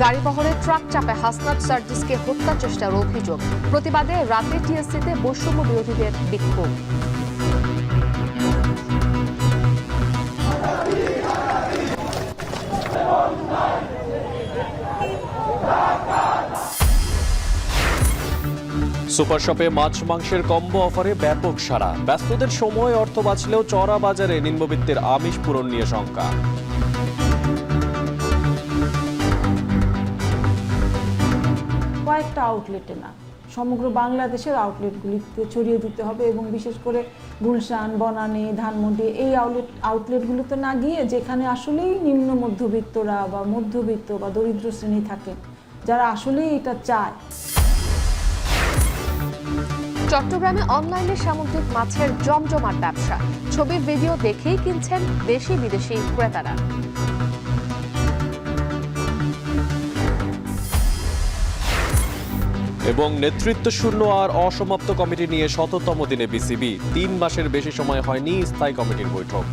গাড়িবহরে truck চাপে হাসনাত সার্জিসকে হত্যা চেষ্টার অভিযোগ। প্রতিবাদে রাতে টিএসসিতে বৈষম্য বিরোধীদের বিক্ষোভ। সুপার শপে মাছ মাংসের কম্বো অফারে ব্যাপক সাড়া। ব্যস্তদের সময় অর্থ বাঁচলেও চড়া বাজারে নিম্নবিত্তের আমিষ পূরণ নিয়ে শঙ্কা। কয়েকটা আউটলেটে না, সমগ্র বাংলাদেশের আউটলেটগুলিতে ছড়িয়ে দিতে হবে এবং বিশেষ করে গুলশান, বনানী, ধানমন্ডি এই আউটলেটগুলোতে না গিয়ে যেখানে আসলেই নিম্ন মধ্যবিত্তরা বা মধ্যবিত্ত বা দরিদ্র শ্রেণী থাকে, যারা আসলেই এটা চায়। চট্টগ্রামে অনলাইনে সামুদ্রিক মাছের জমজমাট ব্যবসা। ছবির ভিডিও দেখেই কিনছেন দেশি বিদেশি ক্রেতারা। এবং নেতৃত্ব শূন্য আর অসমাপ্ত কমিটি নিয়ে ১৭তম দিনে বিসিবি। ৩ মাসের বেশি সময় হয়নি স্থায়ী কমিটির বৈঠক।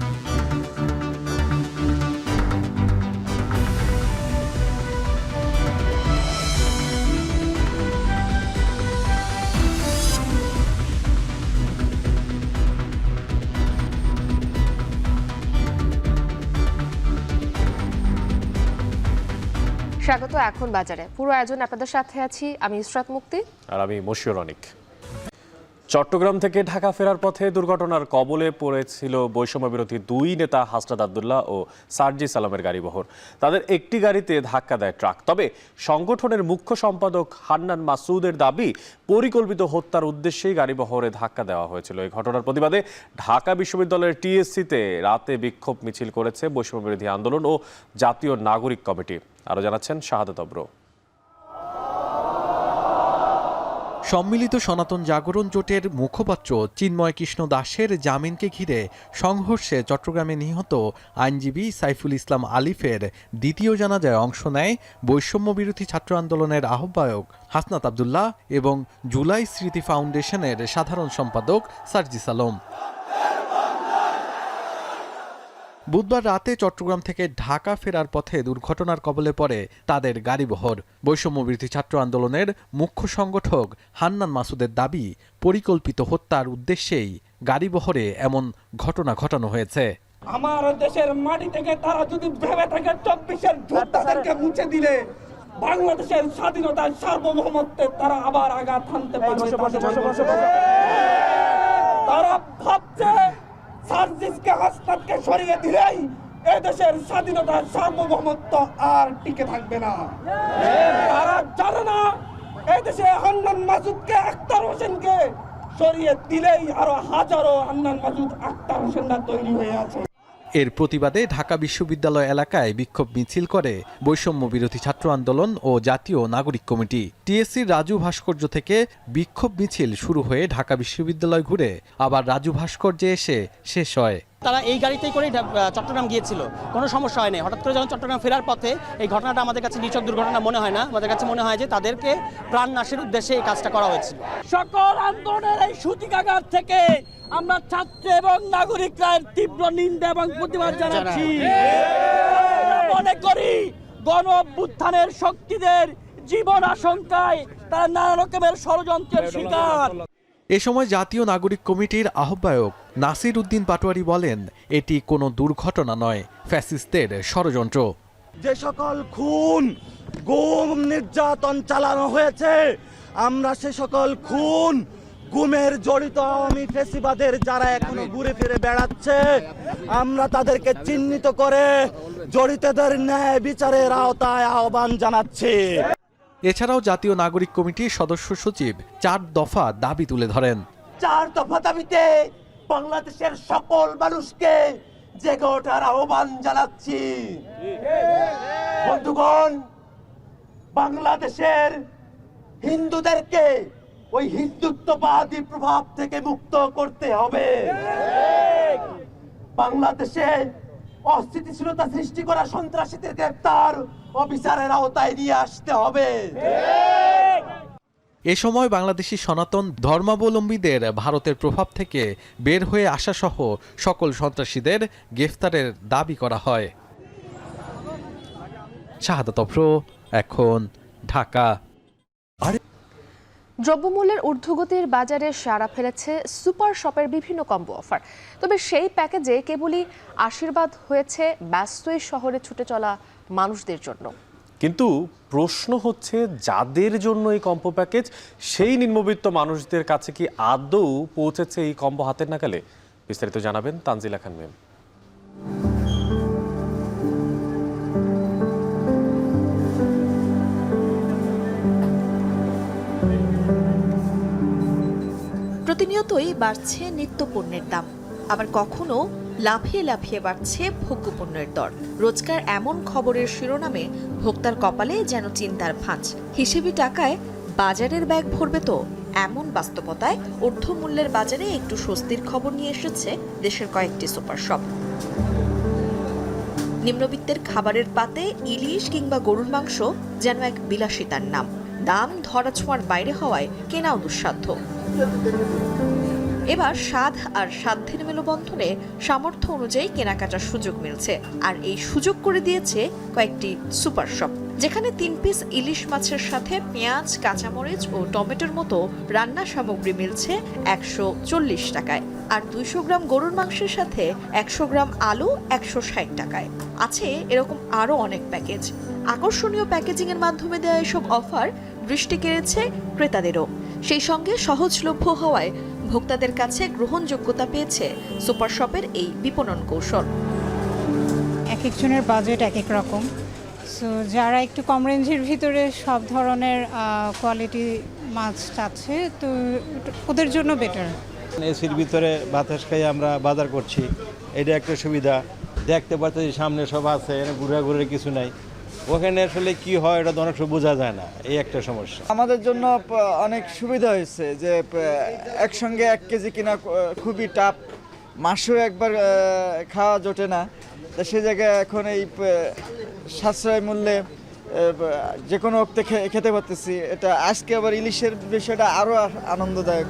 স্বাগত এখন বাজারে। পুরো আয়োজন আপনাদের সাথে আছি আমি ইসরাত মুক্তি আর আমি মশিউর অনিক। চট্টগ্রাম থেকে ঢাকা ফেরার পথে দুর্ঘটনার কবলে পড়েছিল বৈষম্য বিরোধী দুই নেতা হাসনাত আব্দুল্লাহ ও সার্জিস আলমের গাড়িবহর। তাদের একটি গাড়িতে ধাক্কা দেয় ট্রাক। তবে সংগঠনের মুখ্য সম্পাদক হান্নান মাসুদের দাবি, পরিকল্পিত হত্যার উদ্দেশ্যেই গাড়িবহরে ধাক্কা দেওয়া হয়েছিল। এই ঘটনার প্রতিবাদে ঢাকা বিশ্ববিদ্যালয়ের টিএসসিতে রাতে বিক্ষোভ মিছিল করেছে বৈষম্য বিরোধী আন্দোলন ও জাতীয় নাগরিক কমিটি। আরও জানাচ্ছেন শাহাদাত অব্র। সম্মিলিত সনাতন জাগরণ জোটের মুখপাত্র চিন্ময় কৃষ্ণ দাসের জামিনকে ঘিরে সংঘর্ষে চট্টগ্রামে নিহত আইনজীবী সাইফুল ইসলাম আলিফের দ্বিতীয় জানাজায় অংশ নেয় বৈষম্য বিরোধী ছাত্র আন্দোলনের আহ্বায়ক হাসনাত আব্দুল্লাহ এবং জুলাই স্মৃতি ফাউন্ডেশনের সাধারণ সম্পাদক সার্জিস আলম। বুধবার রাতে চট্টগ্রাম থেকে ঢাকা ফেরার পথে দুর্ঘটনার কবলে পড়ে তাদের গাড়িবহর। বৈষম্য বিরোধী ছাত্র আন্দোলনের মুখ্য সংগঠক হান্নান মাসুদের দাবি, পরিকল্পিত হত্যার উদ্দেশ্যেই গাড়িবহরে এমন ঘটনা ঘটানো হয়েছে। আমার দেশের মাটি থেকে তারা যদি ভেবে থাকে ২৪-এর যোদ্ধাদেরকে মুছে দিলে বাংলাদেশের স্বাধীনতার সার্বভৌমত্বে তারা আবার আঘাত হানতে পারবে, তারা ভাবছে সার্জিসকে হাসনাতকে সরিয়ে দিলেই এদেশের স্বাধীনতার সার্বভৌমত্ব আর টিকে থাকবে না। তারা জানে না এদেশে হান্নান মাসুদকে, আখতার হোসেনকে সরিয়ে দিলেই আরো হাজারো হান্নান মাসুদ, আখতার হোসেনরা তৈরি হয়ে আছে। এর প্রতিবাদে ঢাকা বিশ্ববিদ্যালয় এলাকায় বিক্ষোভ মিছিল করে বৈষম্য বিরোধী ছাত্র আন্দোলন ও জাতীয় নাগরিক কমিটি। টিএসসির রাজু ভাস্কর্য থেকে বিক্ষোভ মিছিল শুরু হয়ে ঢাকা বিশ্ববিদ্যালয় ঘুরে আবার রাজু ভাস্কর্যে এসে শেষ হয়। তারা এই গাড়িতেই করে চট্টগ্রাম গিয়েছিল, কোনো সমস্যা হয়নি। হঠাৎ করে যখন চট্টগ্রাম ফেরার পথে এই ঘটনাটা আমাদের কাছে নিছক দুর্ঘটনা মনে হয় না, আমাদের কাছে মনে হয় যে তাদেরকে প্রাণ নাশের উদ্দেশ্যে এই কাজটা করা হয়েছিল। সকল আন্দোলনের এই সূতিকাগার থেকে আমরা ছাত্র এবং নাগরিকরা তীব্র নিন্দা এবং প্রতিবাদ জানাচ্ছি। মনে করি গণ অভ্যুত্থানের শক্তিদের জীবন আশঙ্কায় তারা নানা রকমের ষড়যন্ত্রের শিকার। এ সময় জাতীয় নাগরিক কমিটির আহ্বায়ক নাসির উদ্দিন পাটোয়ারি বলেন, এটি কোনো দুর্ঘটনা নয়, ফ্যাসিস্টদের ষড়যন্ত্র। যে সকল খুন, গুম, নির্যাতন চালানো হয়েছে, আমরা সে সকল খুন, গুমের জড়িত আওয়ামী ফ্যাসিবাদের যারা এখনো ঘুরে ফিরে বেড়াচ্ছে, আমরা তাদেরকে চিহ্নিত করে জড়িতদের ন্যায় বিচারের আওতায় আহ্বান জানাচ্ছি। এছাড়াও জাতীয় নাগরিক কমিটির সদস্য সচিব 4 দফা দাবি তুলে ধরেন। 4 দফা দাবিতে বাংলাদেশের সকল মানুষকে জেগে ওঠার আহ্বান জানাচ্ছি। বন্ধুগণ, বাংলাদেশের হিন্দুদেরকে ওই হিন্দুত্ববাদী প্রভাব থেকে মুক্ত করতে হবে। বাংলাদেশে অস্থিতিশীলতা সৃষ্টি করা সন্ত্রাসীদের গ্রেফতার ও বিচারের আওতায় নিয়ে আসতে হবে। এ সময় বাংলাদেশি সনাতন ধর্মাবলম্বীদের ভারতের প্রভাব থেকে বের হয়ে আসা সহ সকল সন্ত্রাসীদের গ্রেফতারের দাবি করা হয়। শাহাদাত অফরো, এখন ঢাকা। দ্রব্যমূল্যের ঊর্ধ্বগতির বাজারে সাড়া ফেলেছে সুপার শপের বিভিন্ন কম্বো অফার। তবে সেই প্যাকেজে কেবলই আশীর্বাদ হয়েছে ব্যস্তই শহরে ছুটে চলা মানুষদের জন্য। কিন্তু প্রশ্ন হচ্ছে, যাদের জন্য এই কম্বো প্যাকেজ, সেই নিম্নবিত্ত মানুষদের কাছে কি আদৌ পৌঁছেছে এই কম্বো হাতের নাগালে? বিস্তারিত জানাবেন তানজিলা খান ম্যাম। প্রতিনিয়তই বাড়ছে নিত্যপণ্যের দাম, আবার কখনো লাফিয়ে লাফিয়ে বাড়ছে ভোগ্যপণ্যের দর। রোজকার এমন খবরের শিরোনামে ভোক্তার কপালে যেন চিন্তার ভাঁজ। হিসেবি টাকায় বাজারের ব্যাগ ভরবে তো? এমন বাস্তবতায় ঊর্ধ্বমূল্যের বাজারে একটু স্বস্তির খবর নিয়ে এসেছে দেশের কয়েকটি সুপার শপ। নিম্নবিত্তের খাবারের পাতে ইলিশ কিংবা গরুর মাংস যেন এক বিলাসিতার নাম। দাম ধরাছোঁয়ার বাইরে হওয়ায় কেনাও দুঃসাধ্য। এবার স্বাদ আর সাধ্যের মেলবন্ধনে সামর্থ্য অনুযায়ী কেনাকাটার সুযোগ মিলছে। আর এই সুযোগ করে দিয়েছে কয়েকটি সুপার শপ, যেখানে 3 পিস ইলিশ মাছের সাথে পেঁয়াজ, কাঁচামরিচ ও টমেটোর মতো রান্না সামগ্রী মিলছে 140 টাকায়, আর 200 গ্রাম গরুর মাংসের সাথে 100 গ্রাম আলু 160 টাকায়। আছে এরকম আরও অনেক প্যাকেজ। আকর্ষণীয় প্যাকেজিং এর মাধ্যমে দেওয়া এসব অফার দৃষ্টি কেড়েছে ক্রেতাদেরও। সেই সঙ্গে সহজলভ্য হওয়ায় ভোক্তাদের কাছে গ্রহণযোগ্যতা পেয়েছে সুপার শপের এই বিপণন কৌশল। এক একজনের বাজেট এক এক রকম, সো যারা একটু কম রেঞ্জের ভিতরে সব ধরনের কোয়ালিটি মাছ চাচ্ছে, তো ওদের জন্য বেটার। এসির ভিতরে বাতাস খাই আমরা বাজার করছি, এটা একটা সুবিধা। দেখতে পাচ্ছি সামনে সব আছে, ঘুরে কিছু নাই। ওখানে আসলে কি হয় এটা তো অনেক সময় বোঝা যায় না, এই একটা সমস্যা। আমাদের জন্য অনেক সুবিধা হয়েছে যে একসঙ্গে 1 কেজি কিনা খুবই টাফ, মাসেও একবার খাওয়া জোটে না। তা সে জায়গায় এখন এই সাশ্রয় মূল্যে যে কোনো ওক্তে খেতে পারতেছি। এটা আজকে আবার ইলিশের বিষয়টা আরও আনন্দদায়ক।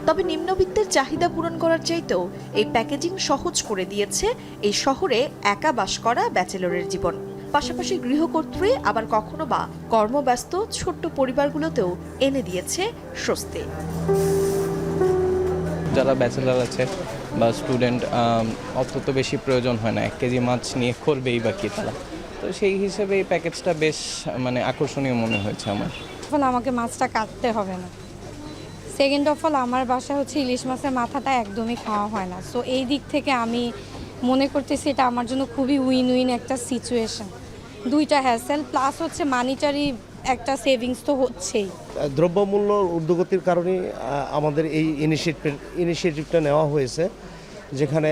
তবে নিম্নবিত্তের চাহিদা পূরণ করার চাইতেও এই প্যাকেজিং সহজ করে দিয়েছে এই শহরে একা বাস করা ব্যাচেলরের জীবন। পাশাপাশি গৃহকর্ত্রী, আবার কখনো বা কর্মব্যস্ত ছোট্ট পরিবারগুলোতেও এনে দিয়েছে স্বস্তি। যারা ব্যাচেলার আছে বা স্টুডেন্ট, অত তো বেশি প্রয়োজন হয় না, 1 কেজি মাছ নিয়ে করবেই বা কি তারা। তো সেই হিসেবে এই প্যাকেজটা বেশ আকর্ষণীয় মনে হয়েছে আমার। আমাকে মাছটা কাটতে হবে না। সেকেন্ড অফ অল, আমার বাসায় ইলিশ মাছের মাথাটা একদমই খাওয়া হয় না, সো এই দিক থেকে আমি মনে করতেছি এটা আমার জন্য খুবই উইন উইন একটা সিচুয়েশন। 2টা হ্যাসেল প্লাস মানিটারি একটা সেভিংস তো হচ্ছেই। দ্রব্যমূল্য ঊর্ধ্বগতির কারণে আমাদের এই ইনিশিয়েটিভটা নেওয়া হয়েছে, যেখানে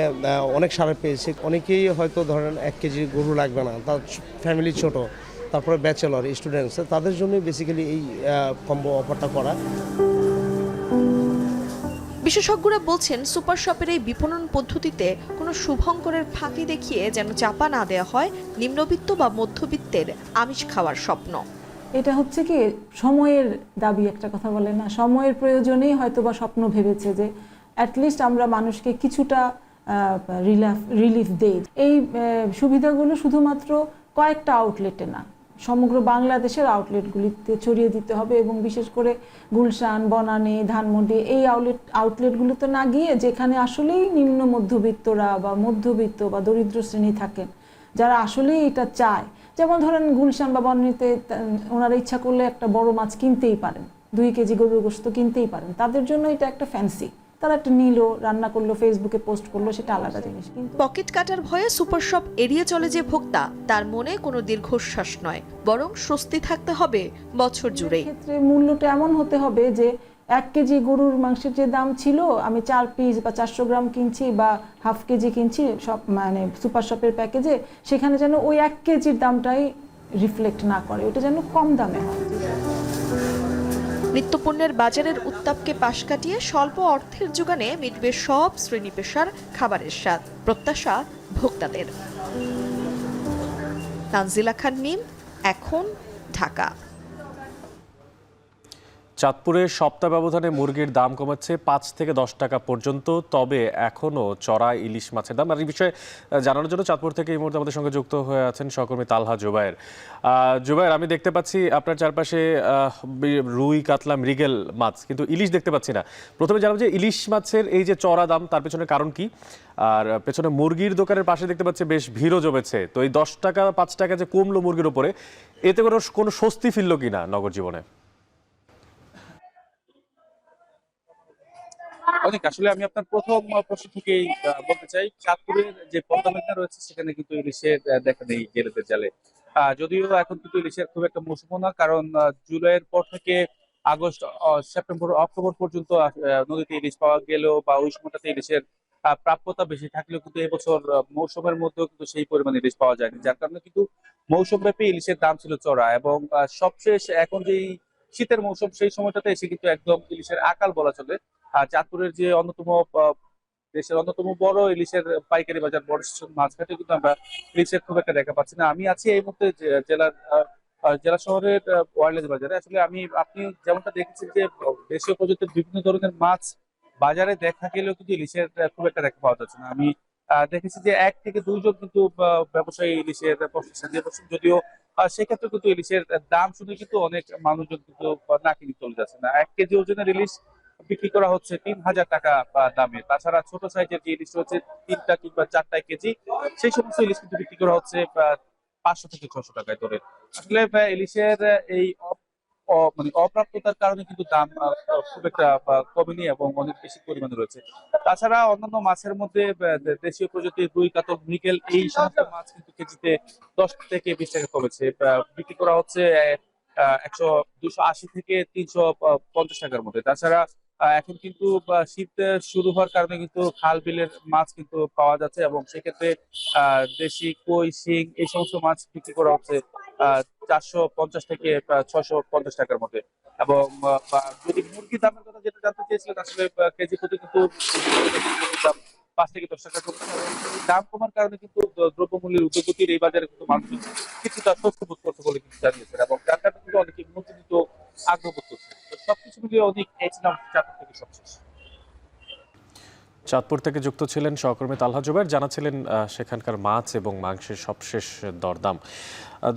অনেক সাড়া পেয়েছে। অনেকেই হয়তো ধরেন 1 কেজি গরু লাগবে না, তার ফ্যামিলি ছোট, তারপরে ব্যাচেলর স্টুডেন্টস, তাদের জন্য বেসিক্যালি এই কম্বো অফারটা করা। বিশেষজ্ঞরা বলছেন, সুপার শপের এই বিপণন পদ্ধতিতে কোনো শুভঙ্করের ফাঁকি দেখিয়ে যেন চাপা না দেওয়া হয় নিম্নবিত্ত বা মধ্যবিত্তের আমিষ খাওয়ার স্বপ্ন। এটা হচ্ছে কি, সময়ের দাবি একটা কথা বলে না, সময়ের প্রয়োজনেই হয়তো বা স্বপ্ন ভেবেছে যে অ্যাটলিস্ট আমরা মানুষকে কিছুটা রিলিফ দেই। এই সুবিধাগুলো শুধুমাত্র কয়েকটা আউটলেটে না, সমগ্র বাংলাদেশের আউটলেটগুলিতে ছড়িয়ে দিতে হবে, এবং বিশেষ করে গুলশান, বনানী, ধানমন্ডি এই আউটলেটগুলোতে না গিয়ে যেখানে আসলেই নিম্ন মধ্যবিত্তরা বা মধ্যবিত্ত বা দরিদ্র শ্রেণী থাকেন, যারা আসলেই এটা চায়। যেমন ধরেন গুলশান বা বনানীতে ওনারা ইচ্ছা করলে একটা বড় মাছ কিনতেই পারেন, 2 কেজি গরুর গোশত কিনতেই পারেন, তাদের জন্য এটা একটা ফ্যান্সি। তারা একটা নিল, রান্না করলো, ফেসবুকে পোস্ট করলো, সেটা আলাদা জিনিস। কিন্তু পকেট কাটার ভয়ে সুপার শপ এড়িয়ে চলে যে ভোক্তা, তার মনে কোনো দীর্ঘশ্বাস নয়, বরং স্বস্তি থাকতে হবে বছর জুড়েই। ক্ষেত্রে মূল্যটা এমন হতে হবে যে 1 কেজি গরুর মাংসের যে দাম ছিল, আমি 4 পিস বা 400 গ্রাম কিনছি বা হাফ কেজি কিনছি সব সুপার শপের প্যাকেজে, সেখানে যেন ওই 1 কেজির দামটাই রিফ্লেক্ট না করে, ওটা যেন কম দামে হয়। নিত্যপণ্যের বাজারের উত্তাপকে পাশ কাটিয়ে স্বল্প অর্থের যোগানে মিটবে সব শ্রেণী পেশার খাবারের স্বাদ, প্রত্যাশা ভোক্তাদের। তানজিলা খান মিম, এখন, ঢাকা। চাঁদপুরে সপ্তাহ ব্যবধানে মুরগির দাম কমেছে ৫ থেকে ১০ টাকা পর্যন্ত, তবে এখনও চড়া ইলিশ মাছের দাম। আর এই বিষয়ে জানানোর জন্য চাঁদপুর থেকে এই মুহূর্তে আমাদের সঙ্গে যুক্ত হয়ে আছেন সহকর্মী তালহা জুবায়ের। জুবায়ের, আমি দেখতে পাচ্ছি আপনার চারপাশে রুই, কাতলা, মৃগেল মাছ, কিন্তু ইলিশ দেখতে পাচ্ছি না। প্রথমে জানাবো যে ইলিশ মাছের এই যে চড়া দাম, তার পেছনে কারণ কি? আর পেছনে মুরগির দোকানের পাশে দেখতে পাচ্ছি বেশ ভিড়ও জমেছে। তো এই 10 টাকা 5 টাকা যে কমলো মুরগির উপরে, এতে করে কোনো স্বস্তি ফিরল কিনা নগর জীবনে? অনেক আসলে আমি আপনার প্রথম প্রশ্ন থেকেই বলতে চাই, চাঁদপুরের যে পদ্মা মেঘনা রয়েছে সেখানে কিন্তু ইলিশের দেখা নেই জেলেদের জালে। যদিও এখন কিন্তু ইলিশের খুব একটা মৌসুমও না, কারণ জুলাইয়ের পর থেকে আগস্ট, সেপ্টেম্বর, অক্টোবর পর্যন্ত নদীতে ইলিশ পাওয়া গেলেও বা ওই সময়টাতে ইলিশের প্রাপ্যতা বেশি থাকলেও কিন্তু এবছর মৌসুমের মধ্যেও কিন্তু সেই পরিমাণ ইলিশ পাওয়া যায়নি, যার কারণে কিন্তু মৌসুমব্যাপী ইলিশের দাম ছিল চড়া। এবং সবশেষ এখন যেই শীতের মৌসুম, সেই সময়টাতে এসে কিন্তু একদম ইলিশের আকাল বলা চলে। চাঁদপুরের যে দেশের অন্যতম বড় ইলিশের পাইকারি বাজার বড় মাছঘাটে কিন্তু আমরা ইলিশের খুব একটা দেখা পাচ্ছি না। আমি আছি এই মুহূর্তে জেলা শহরের ওয়ারলেস বাজারে। আসলে আপনি যেমনটা দেখেছেন যে দেশীয় প্রজাতির বিভিন্ন ধরনের মাছ বাজারে দেখা গেলেও কিন্তু ইলিশের খুব একটা দেখা পাওয়া যাচ্ছে না। আমি দেখেছি যে 1 থেকে 2 জন কিন্তু ব্যবসায়ী ইলিশের প্রসেসর দিয়ে বসেন, যদিও সেক্ষেত্রে কিন্তু ইলিশের দাম শুনে কিন্তু অনেক মানুষজন কিন্তু না কিনে চলে যাচ্ছে না। 1 কেজি ওজনের ইলিশ বিক্রি করা হচ্ছে 3000 টাকা দামে। তাছাড়া ছোট সাইজের যে ইলিশ রয়েছে 3টা কিংবা 4টা কেজি, সেই সমস্ত ইলিশ কিন্তু বিক্রি করা হচ্ছে 500 থেকে 600 টাকায় ধরে। আসলে ইলিশের এই মানে অপ্রাপ্যতার কারণে কিন্তু দাম খুব একটা কমেনি এবং অনেক বেশি পরিমাণে রয়েছে। তাছাড়া অন্যান্য মাছের মধ্যে দেশীয় প্রজাতির রুই, কাতল, মৃগেল এই সমস্ত মাছ কিন্তু কেজিতে 10 থেকে 20 টাকা কমেছে। বিক্রি করা হচ্ছে 280 থেকে 350 টাকার মধ্যে। তাছাড়া এখন কিন্তু শীত শুরু হওয়ার কারণে কিন্তু খাল বিলের মাছ কিন্তু পাওয়া যাচ্ছে, এবং সেক্ষেত্রে দেশি কই, শিং এই সমস্ত মাছ বিক্রি করা হচ্ছে 450 থেকে 650 টাকার মধ্যে। এবং যদি মুরগির দামের কথা যেটা জানতে চেয়েছিলেন, আসলে কেজি প্রতি কিন্তু দাম 5 থেকে 10 টাকা কমেছে। দাম কমার কারণে কিন্তু দ্রব্যমূল্যের ঊর্ধ্বগতির এই বাজারে কিন্তু মানুষ কিছুটা স্বস্তি বোধ করছে বলে কিন্তু জানিয়েছেন, এবং যার কারণে কিন্তু অনেকে নতুন আগ্রহ বোধ করছে। সবকিছু মিলিয়ে অনেক ছিলাম চাঁদপুর থেকে সবশেষ। চাঁদপুর থেকে যুক্ত ছিলেন সহকর্মী তালহা জুবায়ের, জানাচ্ছিলেন সেখানকার মাছ এবং মাংসের সবশেষ দরদাম।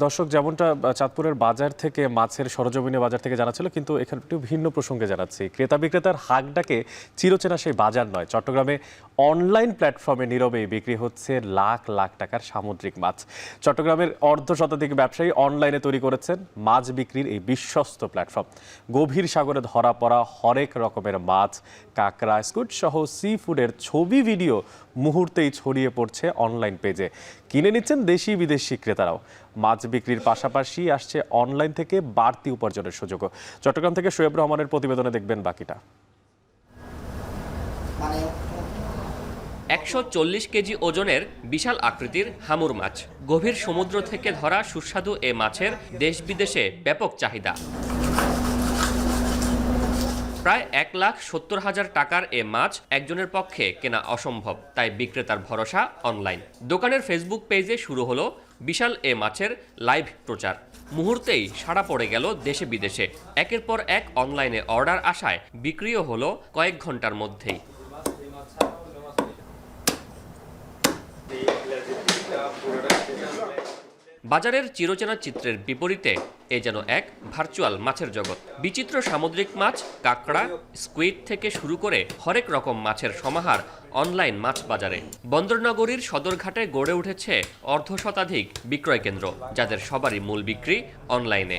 দর্শক, যেমনটা চাঁদপুরের বাজার থেকে মাছের সরজমিনে বাজার থেকে জানাচ্ছিল, কিন্তু এখানে একটু ভিন্ন প্রসঙ্গে জানাচ্ছি। ক্রেতা বিক্রেতার হাক ডাকে চিরচেনা সেই বাজার নয়, চট্টগ্রামে অনলাইন প্ল্যাটফর্মে নীরবেই বিক্রি হচ্ছে লাখ লাখ টাকার সামুদ্রিক মাছ। চট্টগ্রামের অর্ধশতাধিক ব্যবসায়ী অনলাইনে তৈরি করেছেন মাছ বিক্রির এই বিশ্বস্ত প্ল্যাটফর্ম। গভীর সাগরে ধরা পড়া হরেক রকমের মাছ, কাঁকড়া, স্কুইড সহ সি ফুডের ছবি, ভিডিও মুহূর্তেই ছড়িয়ে পড়ছে অনলাইন পেজে। কিনে নিচ্ছেন দেশি বিদেশি ক্রেতারাও। মাছ বিক্রির পাশাপাশি আসছে অনলাইন থেকে বাড়তি উপার্জনের সুযোগও। চট্টগ্রাম থেকে শোয়েব রহমানের প্রতিবেদনে দেখবেন বাকিটা। 140 কেজি ওজনের বিশাল আকৃতির হামুর মাছ। গভীর সমুদ্র থেকে ধরা সুস্বাদু এ মাছের দেশ বিদেশে ব্যাপক চাহিদা। প্রায় 1,70,000 টাকার এ মাছ একজনের পক্ষে কেনা অসম্ভব, তাই বিক্রেতার ভরসা অনলাইন। দোকানের ফেসবুক পেজে শুরু হলো বিশাল এ মাছের লাইভ প্রচার। মুহূর্তেই সাড়া পড়ে গেল দেশে বিদেশে। একের পর এক অনলাইনে অর্ডার আসায় বিক্রিও হলো কয়েক ঘন্টার মধ্যেই। বাজারের চিরচেনা চিত্রের বিপরীতে এ যেন এক ভার্চুয়াল মাছের জগৎ। বিচিত্র সামুদ্রিক মাছ, কাঁকড়া, স্কুইড থেকে শুরু করে হরেক রকম মাছের সমাহার অনলাইন মাছ বাজারে। বন্দরনগরীর সদরঘাটে গড়ে উঠেছে অর্ধশতাধিক বিক্রয় কেন্দ্র, যাদের সবারই মূল বিক্রি অনলাইনে।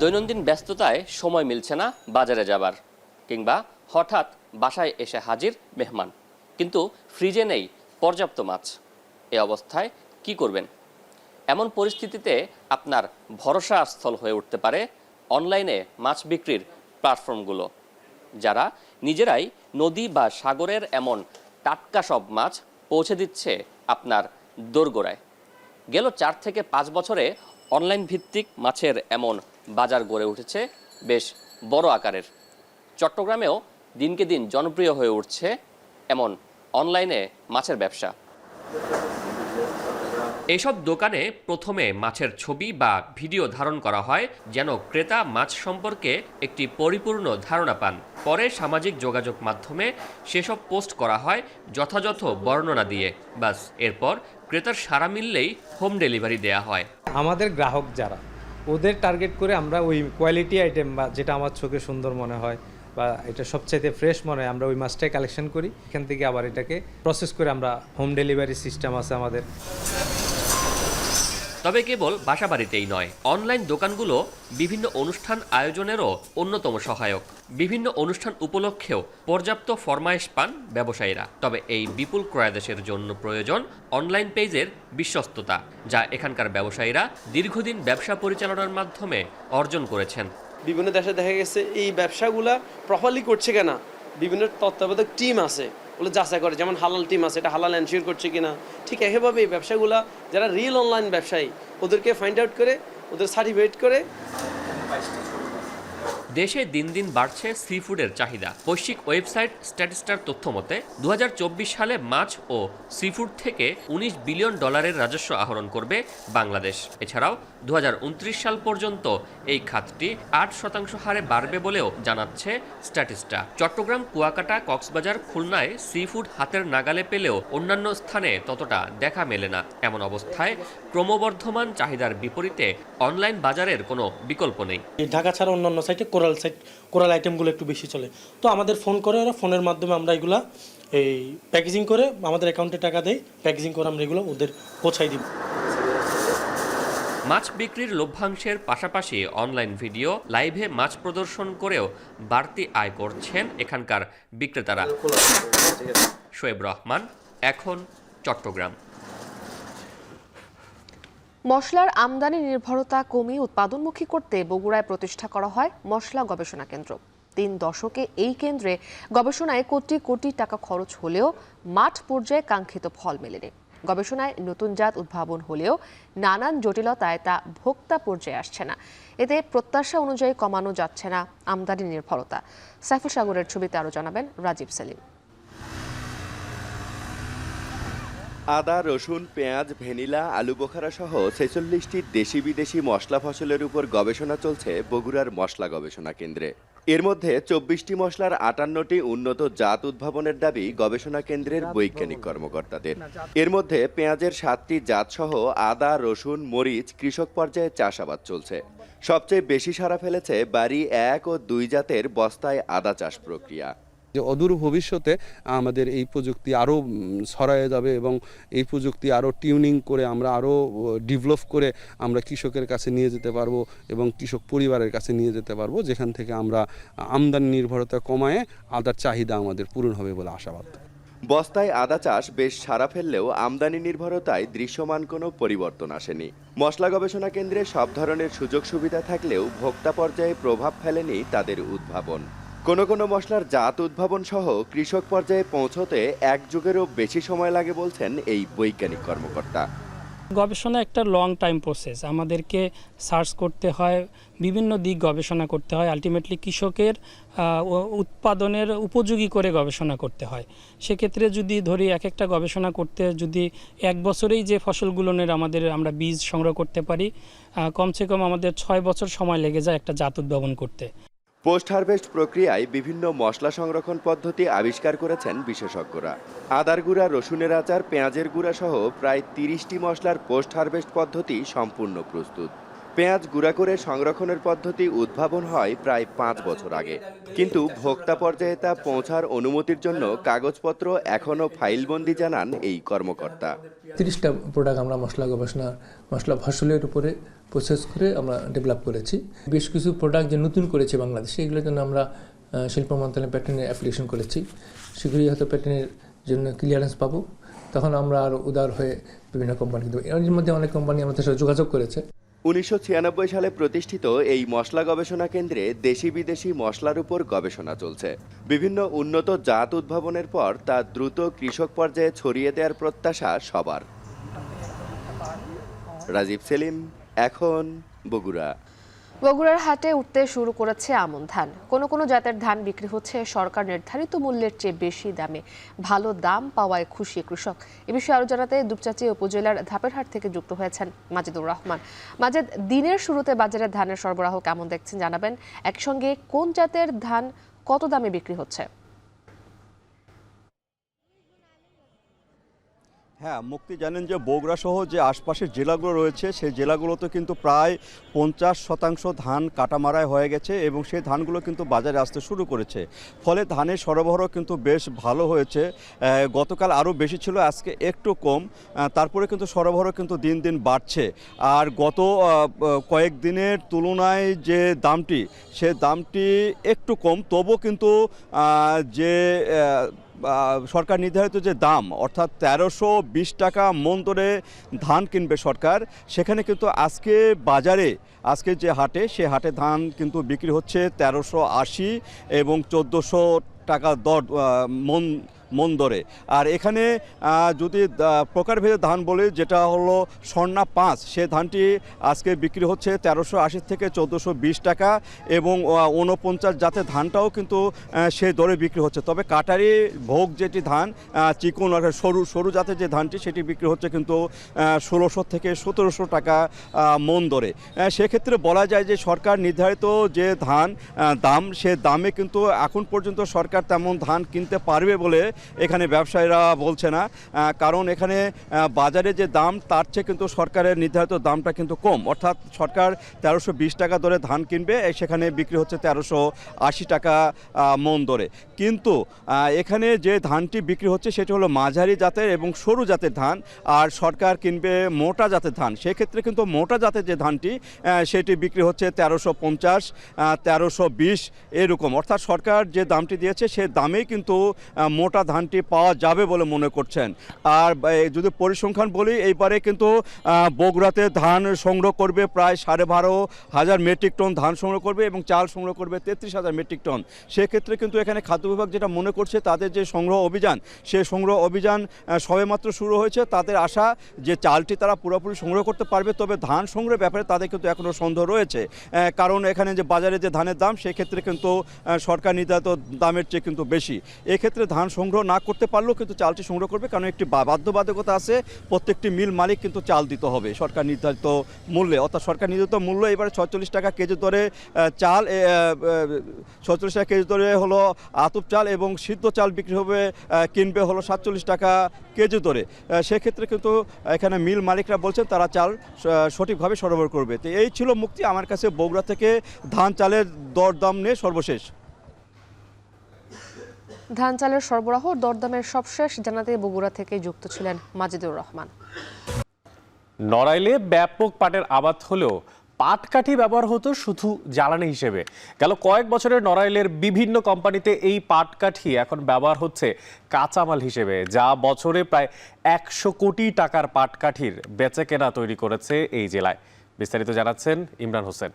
দৈনন্দিন ব্যস্ততায় সময় মিলছে না বাজারে যাবার, কিংবা হঠাৎ বাসায় এসে হাজির মেহমান, কিন্তু ফ্রিজে নেই পর্যাপ্ত মাছ। এ অবস্থায় কি করবেন? এমন পরিস্থিতিতে আপনার ভরসা স্থল হয়ে উঠতে পারে অনলাইনে মাছ বিক্রির প্ল্যাটফর্মগুলো, যারা নিজেরাই নদী বা সাগরের এমন টাটকা সব মাছ পৌঁছে দিচ্ছে আপনার দোরগোড়ায়। গেল 4 থেকে 5 বছরে অনলাইন ভিত্তিক মাছের এমন বাজার গড়ে উঠেছে বেশ বড় আকারের। চট্টগ্রামেও দিনকে দিন জনপ্রিয় হয়ে উঠছে এমন অনলাইনে মাছের ব্যবসা। এসব দোকানে প্রথমে মাছের ছবি বা ভিডিও ধারণ করা হয় যেন ক্রেতা মাছ সম্পর্কে একটি পরিপূর্ণ ধারণা পান। পরে সামাজিক যোগাযোগ মাধ্যমে সেসব পোস্ট করা হয় যথাযথ বর্ণনা দিয়ে। বাস এরপর ক্রেতার সাড়া মিললেই হোম ডেলিভারি দেয়া হয়। আমাদের গ্রাহক যারা, ওদের টার্গেট করে আমরা ওই কোয়ালিটি আইটেম বা যেটা আমার চোখে সুন্দর মনে হয় বা এটা সবচাইতে ফ্রেশ মনে হয়, আমরা ওই মাছটাই কালেকশন করি। এখান থেকে আবার এটাকে প্রসেস করে আমরা হোম ডেলিভারি সিস্টেম আছে আমাদের। তবে কেবল বাসাবাড়িতেই নয়, অনলাইন দোকানগুলো বিভিন্ন অনুষ্ঠান আয়োজনেরও অন্যতম সহায়ক। বিভিন্ন অনুষ্ঠান উপলক্ষেও পর্যাপ্ত ফরমায়েশ পান ব্যবসায়ীরা। তবে এই বিপুল ক্রয়াদেশের জন্য প্রয়োজন অনলাইন পেজের বিশ্বস্ততা, যা এখানকার ব্যবসায়ীরা দীর্ঘদিন ব্যবসা পরিচালনার মাধ্যমে অর্জন করেছেন। বিভিন্ন দেশে দেখা গেছে এই ব্যবসাগুলা প্রপারলি করছে কিনা বিভিন্ন তত্ত্বাবধায়ক টিম আছে, ওগুলো যাচাই করে, যেমন হালাল টিম আছে, এটা হালাল এনশিওর করছে কিনা। ঠিক একইভাবে এই ব্যবসাগুলা যারা রিয়েল অনলাইন ব্যবসায়ী, ওদেরকে ফাইন্ড আউট করে ওদের সার্টিফিকেট করে। দেশে দিন দিন বাড়ছে সি ফুডের চাহিদা। বৈশ্বিক ওয়েবসাইট স্ট্যাটিস্টার তথ্য মতে 2024 সালে মাছ ও সি ফুড থেকে $19 বিলিয়ন রাজস্ব আহরণ করবে বাংলাদেশ। এছাড়াও 2029 সাল পর্যন্ত এই খাতটি 8% হারে বাড়বে বলেও জানাচ্ছে স্ট্যাটিস্টা। চট্টগ্রাম, কুয়াকাটা, কক্সবাজার, খুলনায় সি ফুড হাতের নাগালে পেলেও অন্যান্য স্থানে ততটা দেখা মেলে না। এমন অবস্থায় ক্রমবর্ধমান চাহিদার বিপরীতে অনলাইন বাজারের কোনো বিকল্প নেই। ঢাকা ছাড়া অন্যান্য সাইটে কোরাল আইটেমগুলো একটু বেশি চলে, তো আমাদের ফোন করে ওরা, ফোনের মাধ্যমে আমরা এগুলা এই প্যাকেজিং করে আমাদের অ্যাকাউন্টে টাকা দেই, প্যাকেজিং করে আমরা এগুলো ওদের পৌঁছাই দিব। মাছ বিক্রির লভ্যাংশের পাশাপাশি অনলাইন ভিডিও লাইভে মাছ প্রদর্শন করেও বাড়তি আয় করছেন এখানকার বিক্রেতারা। শোয়েব রহমান, এখন, চট্টগ্রাম। মশলার আমদানি নির্ভরতা কমিয়ে উৎপাদনমুখী করতে বগুড়ায় প্রতিষ্ঠা করা হয় মশলা গবেষণা কেন্দ্র। 3 দশকে এই কেন্দ্রে গবেষণায় কোটি কোটি টাকা খরচ হলেও মাঠ পর্যায়ে কাঙ্ক্ষিত ফল মেলেনি। গবেষণায় নতুন জাত উদ্ভাবন হলেও নানান জটিলতায় তা ভোক্তা পর্যায়ে আসছে না। এতে প্রত্যাশা অনুযায়ী কমানো যাচ্ছে না আমদানি নির্ভরতা। সাইফুল সাগরের ছবিতে আরও জানাবেন রাজীব সেলিম। আদা, রসুন, পেঁয়াজ, ভ্যানিলা, আলু বোখারা সহ 46টি দেশি বিদেশি মশলা ফসলের উপর গবেষণা চলছে বগুড়ার মশলা গবেষণা কেন্দ্রে। এর মধ্যে 24টি মশলার 58টি উন্নত জাত উদ্ভাবনের দাবি গবেষণা কেন্দ্রের বৈজ্ঞানিক কর্মকর্তাদের। এর মধ্যে পেঁয়াজের 7টি জাত সহ আদা, রসুন, মরিচ কৃষক পর্যায়ে চাষাবাদ চলছে। সবচেয়ে বেশি সাড়া ফেলেছে বাড়ি 1 ও 2 জাতের বস্তায় আদা চাষ প্রক্রিয়া। যে অদূর ভবিষ্যতে আমাদের এই প্রযুক্তি আরও ছড়ায় যাবে এবং এই প্রযুক্তি আরও টিউনিং করে আমরা আরও ডেভেলপ করে আমরা কৃষকের কাছে নিয়ে যেতে পারবো এবং কৃষক পরিবারের কাছে নিয়ে যেতে পারবো, যেখান থেকে আমরা আমদানি নির্ভরতা কমায়ে আদার চাহিদা আমাদের পূরণ হবে বলে আশাবাদ। বস্তায় আদা চাষ বেশ সাড়া ফেললেও আমদানি নির্ভরতায় দৃশ্যমান কোনো পরিবর্তন আসেনি। মশলা গবেষণা কেন্দ্রে সব ধরনের সুযোগ সুবিধা থাকলেও ভোক্তা পর্যায়ে প্রভাব ফেলেনি তাদের উদ্ভাবন। কোনো কোনো মশলার জাত উদ্ভাবন সহ কৃষক পর্যায়ে পৌঁছতে 1 যুগেরও বেশি সময় লাগে বলছেন এই বৈজ্ঞানিক কর্মকর্তা। গবেষণা একটা লং টাইম প্রসেস, আমাদেরকে সার্চ করতে হয়, বিভিন্ন দিক গবেষণা করতে হয়, আলটিমেটলি কৃষকের উৎপাদনের উপযোগী করে গবেষণা করতে হয়। সেক্ষেত্রে যদি ধরি একটা গবেষণা করতে যদি 1 বছরেই যে ফসলগুলোর আমরা বীজ সংগ্রহ করতে পারি, কমসে কম আমাদের 6 বছর সময় লেগে যায় একটা জাত উদ্ভাবন করতে। পোস্ট হারভেস্ট প্রক্রিয়ায় বিভিন্ন মশলা সংরক্ষণ পদ্ধতি আবিষ্কার করেছেন বিশেষজ্ঞরা। আদার গুঁড়া, রসুনের আচার, পেঁয়াজের গুঁড়া সহ প্রায় 30টি মশলার পোস্ট হারভেস্ট পদ্ধতি সম্পূর্ণ প্রস্তুত। পেঁয়াজ গুঁড়া করে সংরক্ষণের পদ্ধতি উদ্ভাবন হয় প্রায় 5 বছর আগে, কিন্তু ভোক্তা পর্যায়ে তা পৌঁছার অনুমতির জন্য কাগজপত্র এখনও ফাইলবন্দি, জানান এই কর্মকর্তা। 30টা প্রোডাক্ট আমরা মশলা ফসলের উপরে প্রসেস করে আমরা ডেভেলপ করেছি। বেশ কিছু প্রোডাক্ট যে নতুন করেছে বাংলাদেশে, এগুলোর জন্য আমরা শিল্প মন্ত্রণালয়ে প্যাটেন্টের অ্যাপ্লিকেশন করেছি। শীঘ্রই হয়তো প্যাটেন্টের জন্য ক্লিয়ারেন্স পাবো, তখন আমরা আরও উদার হয়ে বিভিন্ন কোম্পানি দেবো। এর মধ্যে অনেক কোম্পানি আমাদের সাথে যোগাযোগ করেছে। 1996 সালে প্রতিষ্ঠিত এই মশলা গবেষণা কেন্দ্রে দেশি বিদেশি মশলার উপর গবেষণা চলছে। বিভিন্ন উন্নত জাত উদ্ভাবনের পর তা দ্রুত কৃষক পর্যায়ে ছড়িয়ে দেওয়ার প্রত্যাশা সবার। রাজীব সেলিম, এখন, বগুড়া। বগুড়ার হাটে উঠতে শুরু করেছে আমন ধান। কোনো কোনো জাতের ধান বিক্রি হচ্ছে সরকার নির্ধারিত মূল্যের চেয়ে বেশি দামে। ভালো দাম পাওয়ায় খুশি কৃষক। এ বিষয়ে আরো জানাতে দুপচাঁচি উপজেলার ধাপেরহাট থেকে যুক্ত হয়েছেন মাজিদুর রহমান। মাজেদ, দিনের শুরুতে বাজারে ধানের সরবরাহ কেমন দেখছেন জানাবেন। একসঙ্গে কোন জাতের ধান কত দামে বিক্রি হচ্ছে? হ্যাঁ, মুক্তি জানেন যে বগুড়া সহ যে আশপাশের জেলাগুলো রয়েছে সেই জেলাগুলোতে কিন্তু প্রায় 50% ধান কাটামারায় হয়ে গেছে এবং সেই ধানগুলো কিন্তু বাজারে আসতে শুরু করেছে। ফলে ধানের সরবরাহ কিন্তু বেশ ভালো হয়েছে। গতকাল আরও বেশি ছিল, আজকে একটু কম। তারপরে কিন্তু সরবরাহ কিন্তু দিন দিন বাড়ছে। আর গত কয়েকদিনের তুলনায় যে দামটি, সে দামটি একটু কম, তবুও কিন্তু যে সরকার নির্ধারিত যে দাম অর্থাৎ 1320 টাকা মন দরে ধান কিনবে সরকার, সেখানে কিন্তু আজকে বাজারে আজকে যে হাটে সে হাটে ধান কিন্তু বিক্রি হচ্ছে 1380 এবং 1400 টাকা দর মন দরে। আর এখানে যদি প্রকারভেদে ধান বলি, যেটা হলো স্বর্ণা 5, সে ধানটি আজকে বিক্রি হচ্ছে 1380 থেকে 1420 টাকা এবং 49 জাতের ধানটাও কিন্তু সেই দরে বিক্রি হচ্ছে। তবে কাটারি ভোগ যেটি ধান চিকন সরু জাতের যে ধানটি, সেটি বিক্রি হচ্ছে কিন্তু 1600 থেকে 1700 টাকা মন দরে। সেক্ষেত্রে বলা যায় যে সরকার নির্ধারিত যে দাম, সে দামে কিন্তু এখন পর্যন্ত সরকার তেমন ধান কিনতে পারবে বলে এখানে ব্যবসায়ীরা বলছে না। কারণ এখানে বাজারে যে দাম তার চেয়ে কিন্তু সরকারের নির্ধারিত দামটা কিন্তু কম, অর্থাৎ সরকার 1320 টাকা দরে ধান কিনবে, সেখানে বিক্রি হচ্ছে 1380 টাকা মন দরে। কিন্তু এখানে যে ধানটি বিক্রি হচ্ছে সেটি হলো মাঝারি জাতের এবং সরু জাতের ধান, আর সরকার কিনবে মোটা জাতের ধান। সেক্ষেত্রে কিন্তু মোটা জাতের যে ধানটি সেটি বিক্রি হচ্ছে 1350, 1320 এরকম। অর্থাৎ সরকার যে দামটি দিয়েছে সে দামেই কিন্তু মোটা ধানটি পাওয়া যাবে বলে মনে করছেন। আর যদি পরিসংখ্যান বলি, এইবারে কিন্তু বগুড়াতে ধান সংগ্রহ করবে প্রায় 12,500 মেট্রিক টন ধান সংগ্রহ করবে এবং চাল সংগ্রহ করবে 33,000 মেট্রিক টন। সেক্ষেত্রে কিন্তু এখানে খাদ্য বিভাগ যেটা মনে করছে, তাদের যে সংগ্রহ অভিযান, সেই সংগ্রহ অভিযান সবেমাত্র শুরু হয়েছে। তাদের আশা যে চালটি তারা পুরোপুরি সংগ্রহ করতে পারবে, তবে ধান সংগ্রহের ব্যাপারে তাদের কিন্তু এখনও সন্দেহ রয়েছে। কারণ এখানে যে বাজারে যে ধানের দাম, সেক্ষেত্রে কিন্তু সরকার নির্ধারিত দামের চেয়ে কিন্তু বেশি। এক্ষেত্রে ধান সংগ্রহ না করতে পারলেও কিন্তু চালটি সংগ্রহ করবে, কারণ একটি বাধ্যবাধকতা আছে, প্রত্যেকটি মিল মালিক কিন্তু চাল দিতে হবে সরকার নির্ধারিত মূল্যে। অর্থাৎ সরকার নির্ধারিত মূল্য এবারে 46 টাকা কেজি দরে চাল, 46 টাকা কেজি দরে হলো আতপ চাল এবং সিদ্ধ চাল বিক্রি হবে, কিনবে হলো 47 টাকা কেজি দরে। সেক্ষেত্রে কিন্তু এখানে মিল মালিকরা বলছেন তারা চাল সঠিকভাবে সরবরাহ করবে। তো এই ছিল মুক্তি আমার কাছে বগুড়া থেকে ধান চালের দরদাম নিয়ে সর্বশেষ। ধান চালের সরবরাহ দরদামের সবশেষ জানাতে বগুড়া থেকে যুক্ত ছিলেন মাজিদুর রহমান। নড়াইলে ব্যাপক পাটের আবাদ হলেও পাটকাঠি ব্যবহার হতো শুধু জ্বালানি হিসেবে। গেল কয়েক বছরের নড়াইলের বিভিন্ন কোম্পানিতে এই পাটকাঠি এখন ব্যবহার হচ্ছে কাঁচামাল হিসেবে, যা বছরে প্রায় 100 কোটি টাকার পাটকাঠির বেচাকেনা তৈরি করেছে এই জেলায়। বিস্তারিত জানাচ্ছেন ইমরান হোসেন।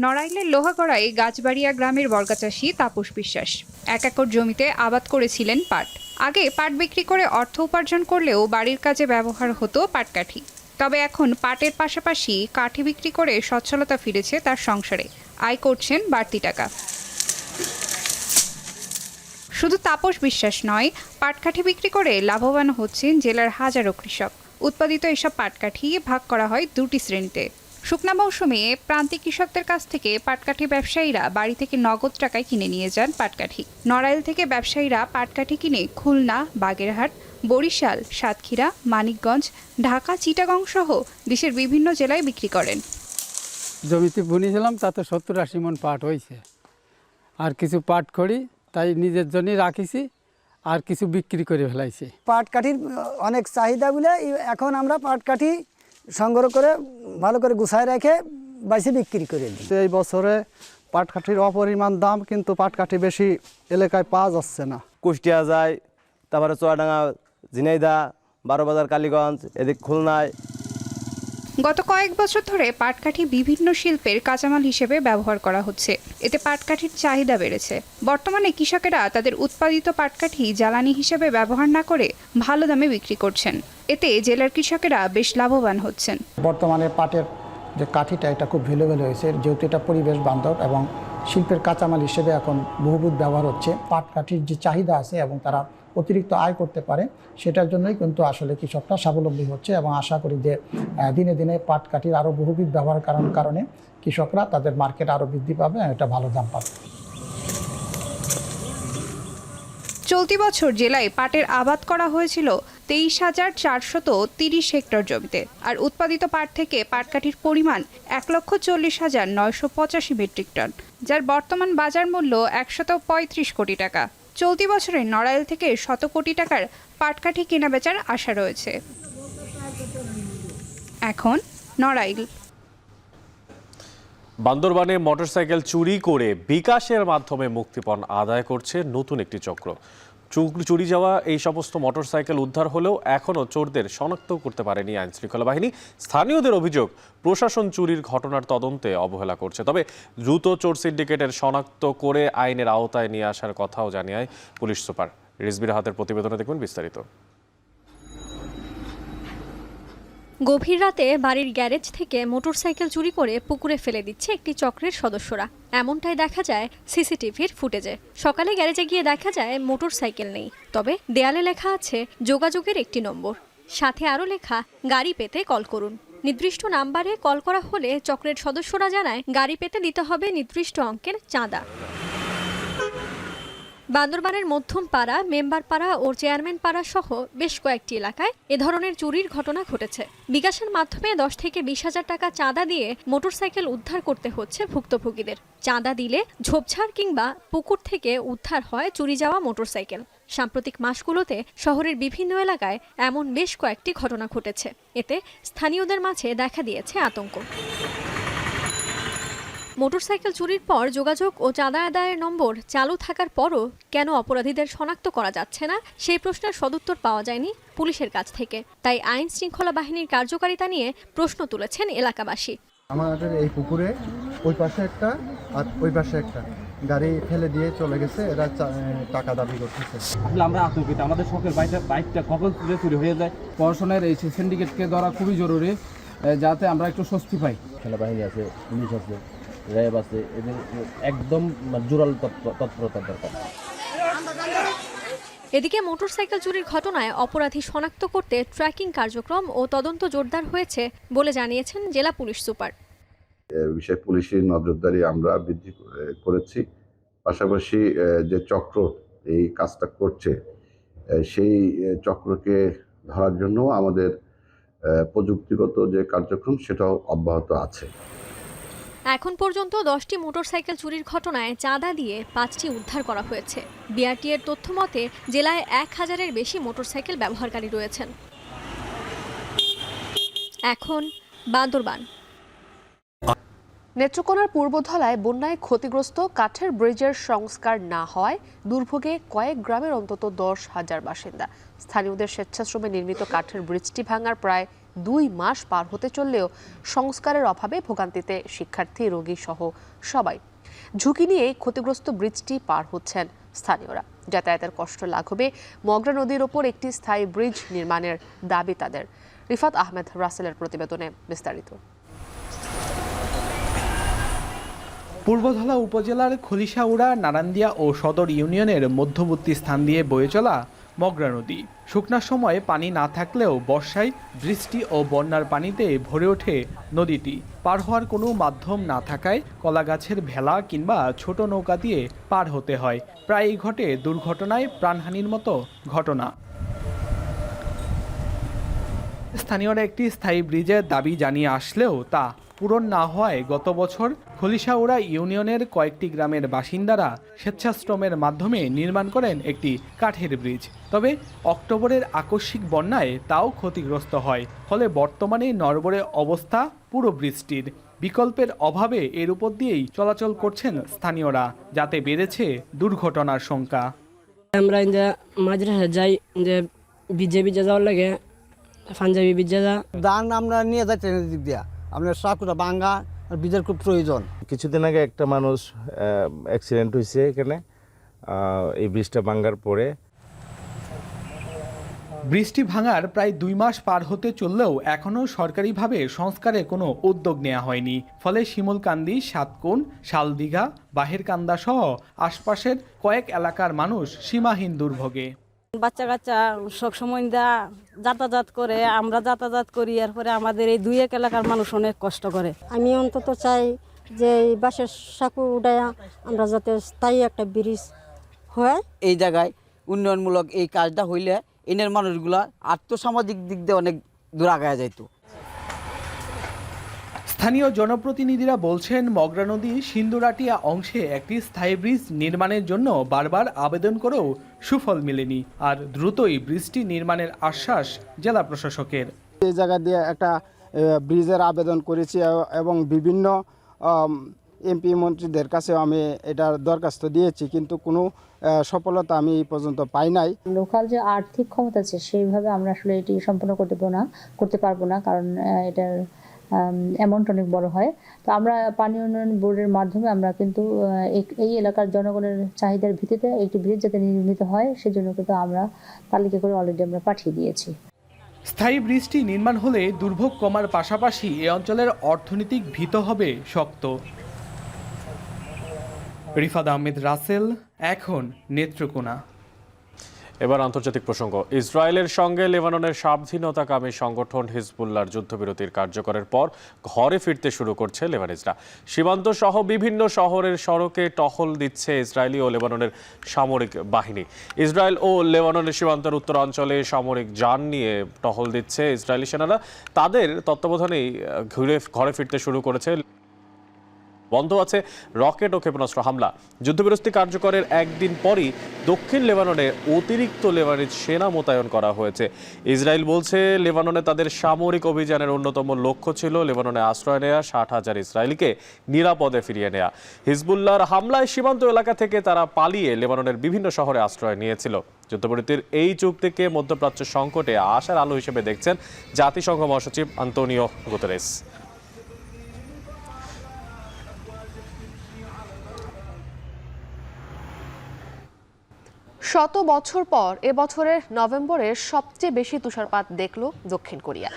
নড়াইলের লোহাগড়ায় গাছবাড়িয়া গ্রামের বর্গাচাষী তাপস বিশ্বাস 1 একর জমিতে আবাদ করেছিলেন পাট। আগে পাট বিক্রি করে অর্থ উপার্জন করলেও বাড়ির কাজে ব্যবহার হতো পাটকাঠি। তবে এখন পাটের পাশাপাশি কাঠি বিক্রি করে সচ্ছলতা ফিরেছে তার সংসারে, আয় করছেন বাড়তি টাকা। শুধু তাপস বিশ্বাস নয়, পাটকাঠি বিক্রি করে লাভবান হচ্ছেন জেলার হাজারো কৃষক। উৎপাদিত এসব পাটকাঠি ভাগ করা হয় 2টি শ্রেণীতে। শুকনা মৌসুমে প্রান্তিক কৃষকদের কাছ থেকে পাটকাঠি ব্যবসায়ীরা বাড়ি থেকে নগদ টাকায় কিনে নিয়ে যান পাটকাঠি। নড়াইল থেকে ব্যবসায়ীরা পাটকাঠি কিনে খুলনা, বাগেরহাট, বরিশাল, সাতক্ষীরা, মানিকগঞ্জ, ঢাকা, চিটাগং সহ দেশের বিভিন্ন জেলায় বিক্রি করেন। জমিতে বুনেছিলাম, তাতে 70-80 মণ পাট হয়েছে। আর কিছু পাট খড়ি তাই নিজের জন্যই রাখিছি, আর কিছু বিক্রি করে ফেলাইছি। পাটকাঠির অনেক চাহিদা বলে এখন আমরা পাটকাঠি সংগ্রহ করে ভালো করে গুছায় রেখে বাইসে বিক্রি করে দিই। এই বছরে পাটকাঠির অপরিমাণ দাম, কিন্তু পাটকাঠি বেশি এলাকায় পাওয়া যাচ্ছে না। কুষ্টিয়া যায়, তারপরে চুয়াডাঙ্গা, ঝিনাইদহ, 12 বাজার, কালীগঞ্জ, এদিক খুলনায়। গত কয়েক বছর ধরে পাটকাঠি বিভিন্ন শিল্পের কাঁচামাল হিসেবে ব্যবহার করা হচ্ছে। এতে পাটকাঠির চাহিদা বেড়েছে। বর্তমানে কৃষকেরা তাদের উৎপাদিত পাটকাঠি জ্বালানি হিসেবে ব্যবহার না করে ভালো দামে বিক্রি করছেন। এতে জেলার কৃষকেরা বেশ লাভবান হচ্ছেন। বর্তমানে পাটের যে কাঠিটা এটা খুব ভ্যালুয়েবল হয়েছে, যেহেতু এটা পরিবেশ বান্ধব এবং শিল্পের কাঁচামাল হিসেবে এখন বহুবিধ ব্যবহার হচ্ছে। পাট কাঠির যে চাহিদা আছে এবং তারা অতিরিক্ত আয় করতে পারে, সেটার জন্যই কিন্তু আসলে কৃষকরা স্বাবলম্বী হচ্ছে এবং আশা করি যে দিনে দিনে পাট কাঠির আরও বহুবিধ ব্যবহার কারণে কৃষকরা তাদের মার্কেট আরও বৃদ্ধি পাবে এবং এটা ভালো দাম পাবে। চলতি বছর জেলায় পাটের আবাদ করা হয়েছিল 23,430 হেক্টর জমিতে, আর উৎপাদিত পাট থেকে পাটকাঠির পরিমাণ 1,40,985 মেট্রিক টন, যার বর্তমান বাজার মূল্য 135 কোটি টাকা। চলতি বছরে নড়াইল থেকে 100 কোটি টাকার পাটকাঠি কেনাবেচার আশা রয়েছে। এখন নড়াইল। বান্দরবানে মোটরসাইকেল চুরি করে বিকাশের মাধ্যমে মুক্তিপণ আদায় করছে নতুন একটি চক্র। চুরি যাওয়া এই সমস্ত মোটরসাইকেল উদ্ধার হলেও এখনও চোরদের শনাক্ত করতে পারেনি আইনশৃঙ্খলা বাহিনী। স্থানীয়দের অভিযোগ, প্রশাসন চুরির ঘটনার তদন্তে অবহেলা করছে। তবে দ্রুত চোর সিন্ডিকেটের শনাক্ত করে আইনের আওতায় নিয়ে আসার কথাও জানিয়ে পুলিশ সুপার। রিজবির হাতের প্রতিবেদনে দেখুন বিস্তারিত। গভীর রাতে বাড়ির গ্যারেজ থেকে মোটরসাইকেল চুরি করে পুকুরে ফেলে দিচ্ছে একটি চক্রের সদস্যরা। এমনটাই দেখা যায় সিসিটিভির ফুটেজে। সকালে গ্যারেজে গিয়ে দেখা যায় মোটরসাইকেল নেই, তবে দেয়ালে লেখা আছে যোগাযোগের একটি নম্বর, সাথে আরও লেখা গাড়ি পেতে কল করুন। নির্দিষ্ট নাম্বারে কল করা হলে চক্রের সদস্যরা জানায় গাড়ি পেতে দিতে হবে নির্দিষ্ট অঙ্কের চাঁদা। বান্দরবানের মধ্যম পাড়া, মেম্বার পাড়া ও চেয়ারম্যান পাড়া সহ বেশ কয়েকটি এলাকায় এ ধরনের চুরির ঘটনা ঘটেছে। বিকাশের মাধ্যমে 10 থেকে 20,000 টাকা চাঁদা দিয়ে মোটরসাইকেল উদ্ধার করতে হচ্ছে ভুক্তভোগীদের। চাঁদা দিলে ঝোপঝাড় কিংবা পুকুর থেকে উদ্ধার হয় চুরি যাওয়া মোটরসাইকেল। সাম্প্রতিক মাসগুলোতে শহরের বিভিন্ন এলাকায় এমন বেশ কয়েকটি ঘটনা ঘটেছে। এতে স্থানীয়দের মাঝে দেখা দিয়েছে আতঙ্ক। মোটরসাইকেল চুরির পর যোগাযোগ ও চাঁদা আদায়ের নম্বর চালু থাকার পরও কেন অপরাধীদের শনাক্ত করা যাচ্ছে না, সেই প্রশ্নের সদুত্তর পাওয়া যায়নি পুলিশের কাছ থেকে। তাই আইন শৃঙ্খলা বাহিনীর কার্যকারিতা নিয়ে প্রশ্ন তুলেছেন এলাকাবাসী। আমাদের এই পুকুরে ওই পাশে একটা আর ওই পাশে একটা গাড়ি ফেলে দিয়ে চলে গেছে, এরা টাকা দাবি করতেছে। আসলে আমরা আতঙ্কিত, আমাদের শখের বাইকটা কখন চুরি হয়ে যায়। প্রশাসনের এই সিন্ডিকেটকে ধরা খুবই জরুরি, যাতে আমরা একটু স্বস্তি পাই। সেনা বাহিনী আছে, পুলিশ আছে, র্যাব আছে, এদের একদম জোরালো তৎপরতা দরকার। এদিকে মোটরসাইকেল চুরির ঘটনায় অপরাধী শনাক্ত করতে ট্র্যাকিং কার্যক্রম ও তদন্ত জোরদার হয়েছে বলে জানিয়েছেন জেলা পুলিশ সুপার। বিষয়ে পুলিশের নজরদারি আমরা বৃদ্ধি করেছি। পাশাপাশি যে চক্র এই কাজটা করছে সেই চক্রকে ধরার জন্য আমাদের প্রযুক্তিগত যে কার্যক্রম সেটাও অব্যাহত আছে। এখন পর্যন্ত 10টি মোটরসাইকেল চুরির ঘটনায় চাঁদা দিয়ে 5টি উদ্ধার করা হয়েছে। বিআরটি এর তথ্য মতে জেলায় 1000-এর বেশি মোটরসাইকেল ব্যবহারকারী রয়েছেন। এখন বান্দরবান। নেত্রকোনার পূর্বধলায় বন্যায় ক্ষতিগ্রস্ত কাঠের ব্রিজের সংস্কার না হওয়ায় দুর্ভোগে কয়েক গ্রামের অন্তত 10,000 বাসিন্দা। স্থানীয়দের স্বেচ্ছাশ্রমে নির্মিত কাঠের ব্রিজটি ভাঙার প্রায় 2 মাস পার হতে চললেও সংস্কারের অভাবে ভোগান্তিতে শিক্ষার্থী, রোগী সহ সবাই। ঝুঁকি নিয়ে ক্ষতিগ্রস্ত ব্রিজটি পার হচ্ছেন স্থানীয়রা। যাতায়াতের কষ্ট লাঘবে মগরা নদীর ওপর একটি স্থায়ী ব্রিজ নির্মাণের দাবি তাদের। রিফাত আহমেদ রাসেলের প্রতিবেদনে বিস্তারিত। পূর্বধলা উপজেলার খলিশাউড়া, নারান্দিয়া ও সদর ইউনিয়নের মধ্যবর্তী স্থান দিয়ে বয়ে চলা মগরা নদী। শুকনার সময় পানি না থাকলেও বর্ষায় বৃষ্টি ও বন্যার পানিতে ভরে ওঠে নদীটি। পার হওয়ার কোনো মাধ্যম না থাকায় কলাগাছের ভেলা কিংবা ছোট নৌকা দিয়ে পার হতে হয়। প্রায়ই ঘটে দুর্ঘটনায় প্রাণহানির মতো ঘটনা। স্থানীয়রা একটি স্থায়ী ব্রিজের দাবি জানিয়ে আসলেও তা পূরণ না হওয়ায় গত বছর খলিশাউড়া ইউনিয়নের কয়েকটি গ্রামের বাসিন্দারা স্বেচ্ছাশ্রমের মাধ্যমে নির্মাণ করেন একটি কাঠের ব্রিজ। তবে অক্টোবরের আকস্মিক বন্যায় তাও ক্ষতিগ্রস্ত হয়। ফলে বর্তমানে নড়বড়ে অবস্থা পুরো ব্রিজটির। বিকল্পের অভাবে এর উপর দিয়েই চলাচল করছেন স্থানীয়রা, যাতে বেড়েছে দুর্ঘটনার সংখ্যা। আমরা মাঝরাতে যাই যে ভিজে যাওয়ার লাগে পাঞ্জাবি বিজ্জাদা ধান আমরা নিয়ে যাচ্ছি দিক দিয়া আপনার সাকুটা ভাঙ্গা বীজের খুব প্রয়োজন। কিছুদিন আগে একটা মানুষ অ্যাক্সিডেন্ট হয়েছে এখানে এই ব্রিজটা ভাঙার পরে। বৃষ্টি ভাঙার প্রায় 2 মাস পার হতে চললেও এখনও সরকারিভাবে সংস্কারে কোনো উদ্যোগ নেওয়া হয়নি। ফলে শিমুলকান্দি, সাতকুন, শালদিঘা, বাহিরকান্দা সহ আশপাশের কয়েক এলাকার মানুষ সীমাহীন দুর্ভোগে। বাচ্চা কাচ্চা সব সময় যাতায়াত করে, আমরা যাতায়াত করি, এরপরে আমাদের এই 2-1 এলাকার মানুষ অনেক কষ্ট করে। আমি অন্তত চাই যে এই বাঁশের সাঁকো উঠায়া আমরা যাতে স্থায়ী একটা ব্রিজ হয়। এই জায়গায় উন্নয়নমূলক এই কাজটা হইলে এনের মানুষগুলা আর্থসামাজিক দিক দিয়ে অনেক দূর আগায় যাইত। স্থানীয় জনপ্রতিনিধিরা বলছেন, মগরা নদী সিন্দুরাটিয়া অংশে একটি স্থায়ী ব্রিজ নির্মাণের জন্য বারবার আবেদন করেও সুফল মেলেনি। আর দ্রুতই ব্রিজটি নির্মাণের আশ্বাস জেলা প্রশাসকের। এই জায়গা দিয়ে একটা ব্রিজের আবেদন করেছি এবং বিভিন্ন এমপি মন্ত্রীদের কাছে আমি এটার দরখাস্ত দিয়েছি, কিন্তু কোনো সফলতা আমি এই পর্যন্ত পাই নাই। লোকাল যে আর্থিক ক্ষমতা আছে সেইভাবে আমরা আসলে এটি সম্পন্ন করতে পারবো না, কারণ এটার অ্যামাউন্ট অনেক বড় হয়। তো আমরা পানি উন্নয়ন বোর্ডের মাধ্যমে আমরা কিন্তু এই এলাকার জনগণের চাহিদার ভিত্তিতে একটি ব্রিজ যাতে নির্মিত হয় সেজন্য কিন্তু আমরা তালিকা করে অলরেডি আমরা পাঠিয়ে দিয়েছি। স্থায়ী ব্রিজটি নির্মাণ হলে দুর্ভোগ কমার পাশাপাশি এ অঞ্চলের অর্থনৈতিক ভিত হবে শক্ত। রিফাত আহমেদ রাসেল, এখন নেত্রকোনা। এবার আন্তর্জাতিক প্রসঙ্গ। ইসরায়েলের সঙ্গে লেবাননের স্বাধীনতাকামী সংগঠন হিজবুল্লাহর যুদ্ধবিরতির কার্যকরের পর ঘরে ফিরতে শুরু করছে লেবানিজরা। সীমান্ত সহ বিভিন্ন শহরের সড়কে টহল দিচ্ছে ইসরায়েলি ও লেবাননের সামরিক বাহিনী। ইসরায়েল ও লেবাননের সীমান্তের উত্তরাঞ্চলে সামরিক যান নিয়ে টহল দিচ্ছে ইসরায়েলি সেনারা। তাদের তত্ত্বাবধানেই ঘরে ফিরতে শুরু করেছে। বন্ধ আছে রকেট ও ক্ষেপণাস্ত্র হামলা। যুদ্ধবিরতি কার্যকরের একদিন পরই দক্ষিণ লেবাননে অতিরিক্ত লেবানিজ সেনা মোতায়েন করা হয়েছে। ইসরায়েল বলছে, লেবাননে তাদের সামরিক অভিযানের অন্যতম লক্ষ্য ছিল লেবাননে আশ্রয় নেয়া 60,000 ইসরায়েলিকে নিরাপদে ফিরিয়ে নেয়া। হিজবুল্লাহর হামলায় সীমান্ত এলাকা থেকে তারা পালিয়ে লেবাননের বিভিন্ন শহরে আশ্রয় নিয়েছিল। যুদ্ধবিরতির এই চুক্তিকে মধ্যপ্রাচ্য সংকটে আশার আলো হিসেবে দেখছেন জাতিসংঘ মহাসচিব আন্তোনিও গুতেরেস। শত বছর পর এবছরের নভেম্বরে সবচেয়ে বেশি তুষারপাত দেখল দক্ষিণ কোরিয়া।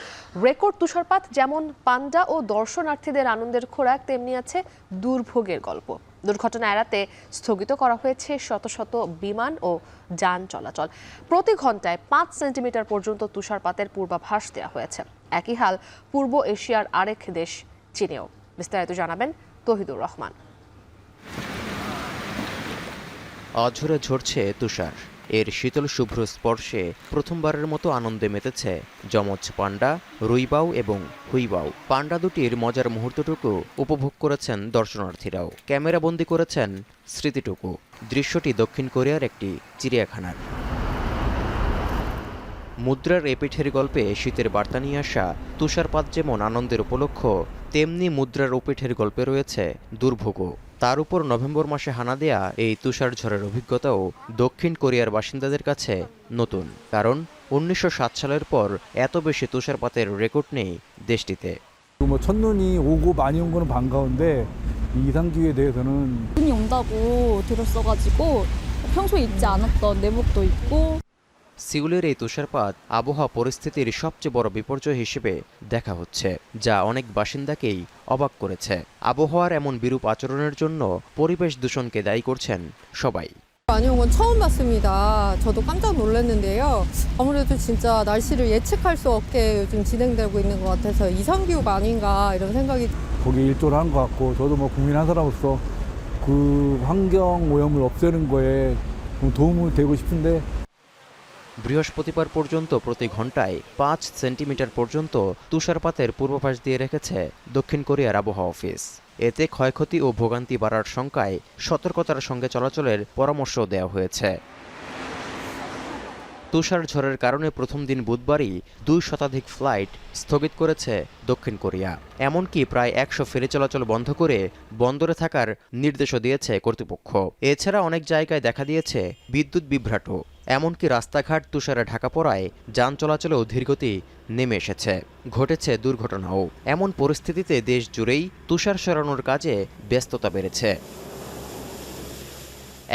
রেকর্ড তুষারপাত যেমন পান্ডা ও দর্শনার্থীদের আনন্দের খোরাক, তেমনি আছে দুর্ভোগের গল্প। দুর্ঘটনা এড়াতে স্থগিত করা হয়েছে শত শত বিমান ও যান চলাচল। প্রতি ঘন্টায় 5 সেন্টিমিটার পর্যন্ত তুষারপাতের পূর্বাভাস দেওয়া হয়েছে। একই হাল পূর্ব এশিয়ার আরেক দেশ চীনেও। বিস্তারিত জানাবেন তহিদুর রহমান। অঝরে ঝরছে তুষার। এর শীতল শুভ্র স্পর্শে প্রথমবারের মতো আনন্দে মেতেছে যমজ পান্ডা রুইবাও এবং হুইবাও। পান্ডা দুটির মজার মুহূর্তটুকু উপভোগ করেছেন দর্শনার্থীরাও। ক্যামেরাবন্দি করেছেন স্মৃতিটুকু। দৃশ্যটি দক্ষিণ কোরিয়ার একটি চিড়িয়াখানার। মুদ্রার এপিঠের গল্পে শীতের বার্তা নিয়ে আসা তুষারপাত যেমন আনন্দের উপলক্ষ, তেমনি মুদ্রার ওপিঠের গল্পে রয়েছে দুর্ভোগও। তার উপর নভেম্বর মাসে হানা দেয়া এই তুষার ঝড়ের অভিজ্ঞতাও দক্ষিণ কোরিয়ার বাসিন্দাদের কাছে নতুন। কারণ 1907 সালের পর এত বেশি তুষারপাতের রেকর্ড নেই দেশটিতে। 첫눈이 오고 많이 온 거는 반가운데 이 이상 기후에 대해서는 눈이 온다고 들었어가지고 평소에 입지 않았던 내복도 입고 সিউলের এই তুষারপাত আবহাওয়া পরিস্থিতির সবচেয়ে বড় বিপর্যয় হিসেবে দেখা হচ্ছে, যা অনেক বাসিন্দাকেই অবাক করেছে। আবহাওয়ার এমন বিরূপ আচরণের জন্য পরিবেশ দূষণকে দায়ী করছেন সবাই। 많이 온 건 처음 봤습니다. 저도 깜짝 놀랐는데요. 아무래도 진짜 날씨를 예측할 수 없게 요즘 진행되고 있는 것 같아서 이상기후가 아닌가 이런 생각이. 거기 일조를 한 것 같고 저도 뭐 국민 한 사람으로서 그 환경 오염을 없애는 거에 도움을 되고 싶은데 বৃহস্পতিবার পর্যন্ত প্রতি ঘন্টায় 5 সেন্টিমিটার পর্যন্ত তুষারপাতের পূর্বাভাস দিয়ে রেখেছে দক্ষিণ কোরিয়ার আবহাওয়া অফিস। এতে ক্ষয়ক্ষতি ও ভোগান্তি বাড়ার শঙ্কায় সতর্কতার সঙ্গে চলাচলের পরামর্শ দেওয়া হয়েছে। তুষার ঝড়ের কারণে প্রথম দিন বুধবারই 2 শতাধিক ফ্লাইট স্থগিত করেছে দক্ষিণ কোরিয়া। এমনকি প্রায় 100 ফেরি চলাচল বন্ধ করে বন্দরে থাকার নির্দেশও দিয়েছে কর্তৃপক্ষ। এছাড়া অনেক জায়গায় দেখা দিয়েছে বিদ্যুৎ বিভ্রাট। এমনকি রাস্তাঘাট তুষারে ঢাকা পড়ায় যান চলাচলেও ধীরগতি নেমে এসেছে, ঘটেছে দুর্ঘটনাও। এমন পরিস্থিতিতে দেশ জুড়েই তুষার সরানোর কাজে ব্যস্ততা বেড়েছে।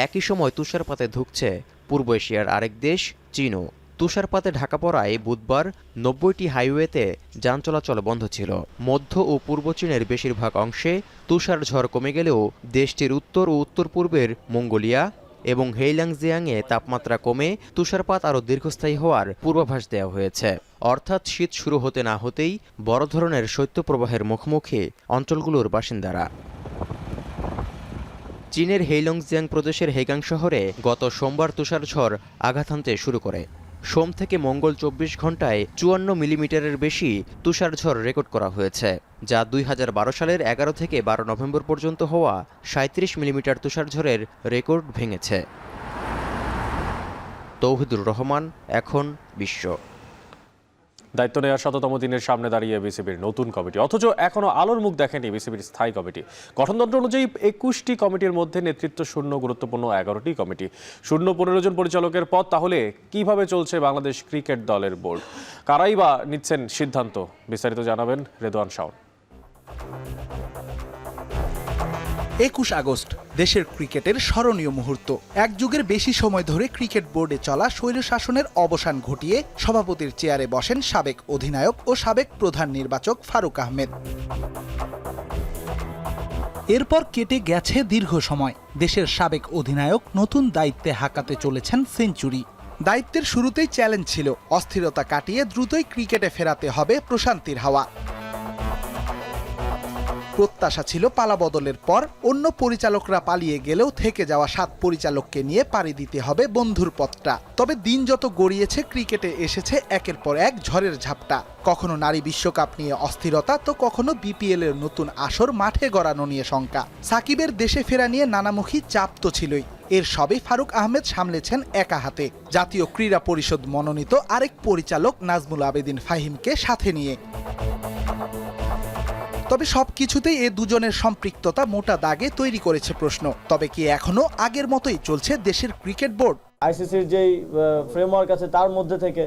একই সময় তুষারপাতে ধুঁকছে পূর্ব এশিয়ার আরেক দেশ চীনও। তুষারপাতে ঢাকা পড়ায় বুধবার 90টি হাইওয়েতে যান চলাচল বন্ধ ছিল। মধ্য ও পূর্ব চীনের বেশিরভাগ অংশে তুষার ঝড় কমে গেলেও দেশটির উত্তর ও উত্তর পূর্বের মঙ্গোলিয়া এবং হেইলাংজিয়াংয়ে তাপমাত্রা কমে তুষারপাত আরও দীর্ঘস্থায়ী হওয়ার পূর্বাভাস দেওয়া হয়েছে। অর্থাৎ শীত শুরু হতে না হতেই বড় ধরনের শৈত্যপ্রবাহের মুখোমুখি অঞ্চলগুলোর বাসিন্দারা। চীনের হেইলংজিয়াং প্রদেশের হেগাং শহরে গত সোমবার তুষার ঝড় আঘাত হানতে শুরু করে। সোম থেকে মঙ্গল 24 ঘন্টায় 54 মিলিমিটারের বেশি তুষার ঝড় রেকর্ড করা হয়েছে, যা 2012 সালের 11 থেকে 12 নভেম্বর পর্যন্ত হওয়া 37 মিলিমিটার তুষার ঝড়ের রেকর্ড ভেঙেছে। তৌহিদুর রহমান, এখন বিশ্ব। দায়িত্ব নেওয়ার শততম দিনের সামনে দাঁড়িয়ে বিসিবির নতুন কমিটি, অথচ এখনো আলোর মুখ দেখেনি বিসিবির স্থায়ী কমিটি। গঠনতন্ত্র অনুযায়ী 21টি কমিটির মধ্যে নেতৃত্ব শূন্য গুরুত্বপূর্ণ 11টি কমিটি, শূন্য 15 জন পরিচালকের পদ। তাহলে কিভাবে চলছে বাংলাদেশ ক্রিকেট দলের বোর্ড? কারাই বা নিচ্ছেন সিদ্ধান্ত? বিস্তারিত জানাবেন রেদওয়ান শাওন। 21 আগস্ট দেশের ক্রিকেটের স্মরণীয় মুহূর্ত। এক যুগের বেশি সময় ধরে ক্রিকেট বোর্ডে চলা স্বৈরশাসনের অবসান ঘটিয়ে সভাপতির চেয়ারে বসেন সাবেক অধিনায়ক ও সাবেক প্রধান নির্বাচক ফারুক আহমেদ। এরপর কেটে গেছে দীর্ঘ সময়। দেশের সাবেক অধিনায়ক নতুন দায়িত্বে হাঁকাতে চলেছেন সেঞ্চুরি। দায়িত্বের শুরুতেই চ্যালেঞ্জ ছিল অস্থিরতা কাটিয়ে দ্রুতই ক্রিকেটে ফেরাতে হবে প্রশান্তির হাওয়া। প্রত্যাশা ছিল পালাবদলের পর অন্য পরিচালকরা পালিয়ে গেলেও থেকে যাওয়া 7 পরিচালককে নিয়ে পাড়ি দিতে হবে বন্ধুর পথটা। তবে দিন যত গড়িয়েছে ক্রিকেটে এসেছে একের পর এক ঝড়ের ঝাপটা। কখনো নারী বিশ্বকাপ নিয়ে অস্থিরতা, তো কখনো বিপিএল এর নতুন আসর মাঠে গড়ানো নিয়ে শঙ্কা। সাকিবের দেশে ফেরা নিয়ে নানামুখী চাপ তো ছিলই। এর সবই ফারুক আহমেদ সামলেছেন একা হাতে, জাতীয় ক্রীড়া পরিষদ মনোনীত আরেক পরিচালক নাজমুল আবেদিন ফাহিমকে সাথে নিয়ে। তবে সবকিছুতেই এ দুজনের সম্পৃক্ততা মোটা দাগে তৈরি করেছে প্রশ্ন। তবে কি এখনো আগের মতোই চলছে দেশের ক্রিকেট বোর্ড? আইসিসির যেই ফ্রেমওয়ার্ক আছে তার মধ্যে থেকে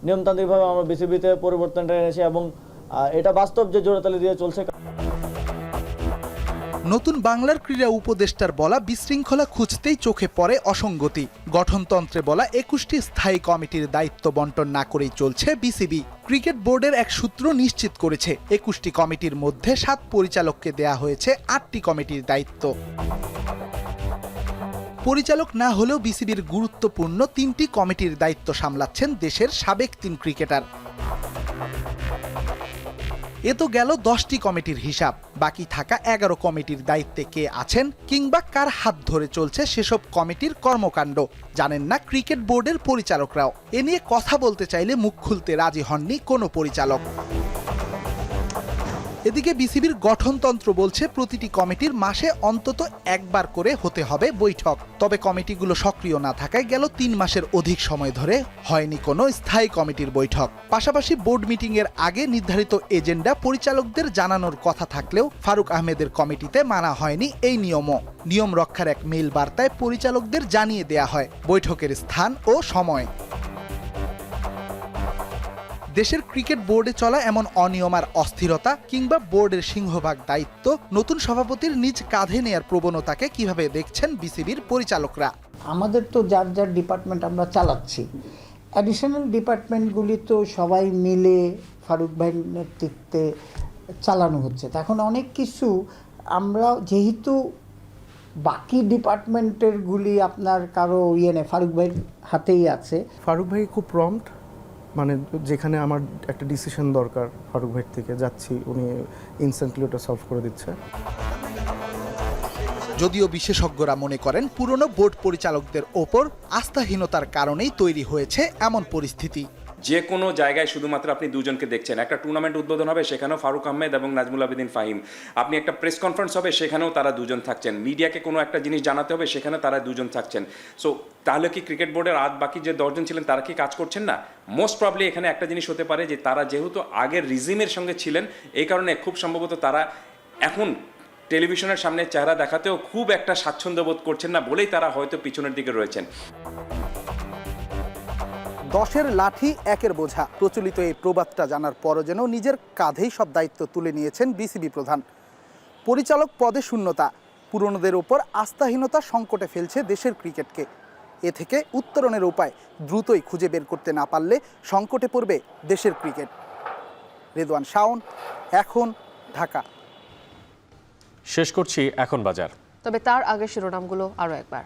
নিয়মতান্ত্রিকভাবে আমরা বিসিবিতে পরিবর্তনটা এনেছি এবং এটা বাস্তব যে জোড়াতালি দিয়ে চলছে। নতুন বাংলার ক্রীড়া উপদেষ্টার বলা বিশৃঙ্খলা খুঁজতেই চোখে পড়ে অসঙ্গতি। গঠনতন্ত্রে বলা 21টি স্থায়ী কমিটির দায়িত্ব বন্টন না করেই চলছে বিসিবি। ক্রিকেট বোর্ডের এক সূত্র নিশ্চিত করেছে 21টি কমিটির মধ্যে 7 পরিচালককে দেয়া হয়েছে 8টি কমিটির দায়িত্ব। পরিচালক না হলেও বিসিবির গুরুত্বপূর্ণ 3টি কমিটির দায়িত্ব সামলাচ্ছেন দেশের সাবেক 3 ক্রিকেটার। এ তো গেল 10টি কমিটির হিসাব। বাকি থাকা 11 কমিটির দায়িত্বে কে আছেন কিংবা কার হাত ধরে চলছে সেসব কমিটির কর্মকাণ্ড জানেন না ক্রিকেট বোর্ডের পরিচালকরাও। এ নিয়ে কথা বলতে চাইলে মুখ খুলতে রাজি হননি কোনো পরিচালক। এদিকে বিসিবির গঠনতন্ত্র বলছে প্রতিটি কমিটির মাসে অন্তত একবার করে হতে হবে বৈঠক। তবে কমিটিগুলো সক্রিয় না থাকায় গেল 3 মাসের অধিক সময় ধরে হয়নি কোনো স্থায়ী কমিটির বৈঠক। পাশাপাশি বোর্ড মিটিং এর আগে নির্ধারিত এজেন্ডা পরিচালকদের জানানোর কথা থাকলেও ফারুক আহমেদের কমিটিতে মানা হয়নি এই নিয়মও। নিয়ম রক্ষার এক মেইল বার্তায় পরিচালকদের জানিয়ে দেয়া হয় বৈঠকের স্থান ও সময়। দেশের ক্রিকেট বোর্ডে চলা এমন অনিয়ম আর অস্থিরতা কিংবা বোর্ডের সিংহভাগ দায়িত্ব নতুন সভাপতির নিজ কাঁধে নেয়ার প্রবণতাকে কিভাবে দেখছেন বিসিবির পরিচালকরা? আমাদের তো যার যার ডিপার্টমেন্ট আমরা চালাচ্ছি, অ্যাডিশনাল ডিপার্টমেন্টগুলি তো সবাই মিলে ফারুক ভাইয়ের নেতৃত্বে চালানো হচ্ছে। এখন অনেক কিছু আমরা যেহেতু বাকি ডিপার্টমেন্টেরগুলি আপনার কারো ফারুক ভাইয়ের হাতেই আছে। ফারুক ভাই খুব প্রম্পট, মানে যেখানে আমার একটা ডিসিশন দরকার ফারুক ভাই থেকে যাচ্ছি, উনি ইনস্ট্যান্টলি ওটা সলভ করে দিচ্ছে। যদিও বিশেষজ্ঞরা মনে করেন পুরনো বোর্ড পরিচালকদের ওপর আস্থাহীনতার কারণেই তৈরি হয়েছে এমন পরিস্থিতি। যে কোনো জায়গায় শুধুমাত্র আপনি দুজনকে দেখছেন। একটা টুর্নামেন্ট উদ্বোধন হবে, সেখানেও ফারুক আহমেদ এবং নাজমুল আবেদিন ফাহিম। আপনি একটা প্রেস কনফারেন্স হবে, সেখানেও তারা দুজন থাকছেন। মিডিয়াকে কোনো একটা জিনিস জানাতে হবে, সেখানে তারা দুজন থাকছেন। সো তাহলে কি ক্রিকেট বোর্ডের বাকি যে 10 জন ছিলেন তারা কি কাজ করছেন না? মোস্ট প্রবলি এখানে একটা জিনিস হতে পারে যে তারা যেহেতু আগের রিজিমের সঙ্গে ছিলেন, এই কারণে খুব সম্ভবত তারা এখন টেলিভিশনের সামনে চেহারা দেখাতেও খুব একটা স্বাচ্ছন্দ্য বোধ করছেন না বলেই তারা হয়তো পিছনের দিকে রয়েছেন। 10-এর লাঠি 1-এর বোঝা, প্রচলিত এই প্রবাদটা জানার পরও যেন নিজের কাঁধেই সব দায়িত্ব তুলে নিয়েছেন বিসিবি প্রধান। পরিচালক পদে শূন্যতা, পুরনোদের ওপর আস্থাহীনতা সংকটে ফেলছে দেশের ক্রিকেটকে। এ থেকে উত্তরণের উপায় দ্রুতই খুঁজে বের করতে না পারলে সংকটে পড়বে দেশের ক্রিকেট। রেদওয়ান শাওন, এখন, ঢাকা। শেষ করছি এখন বাজার, তবে তার আগে শিরোনামগুলো আরো একবার।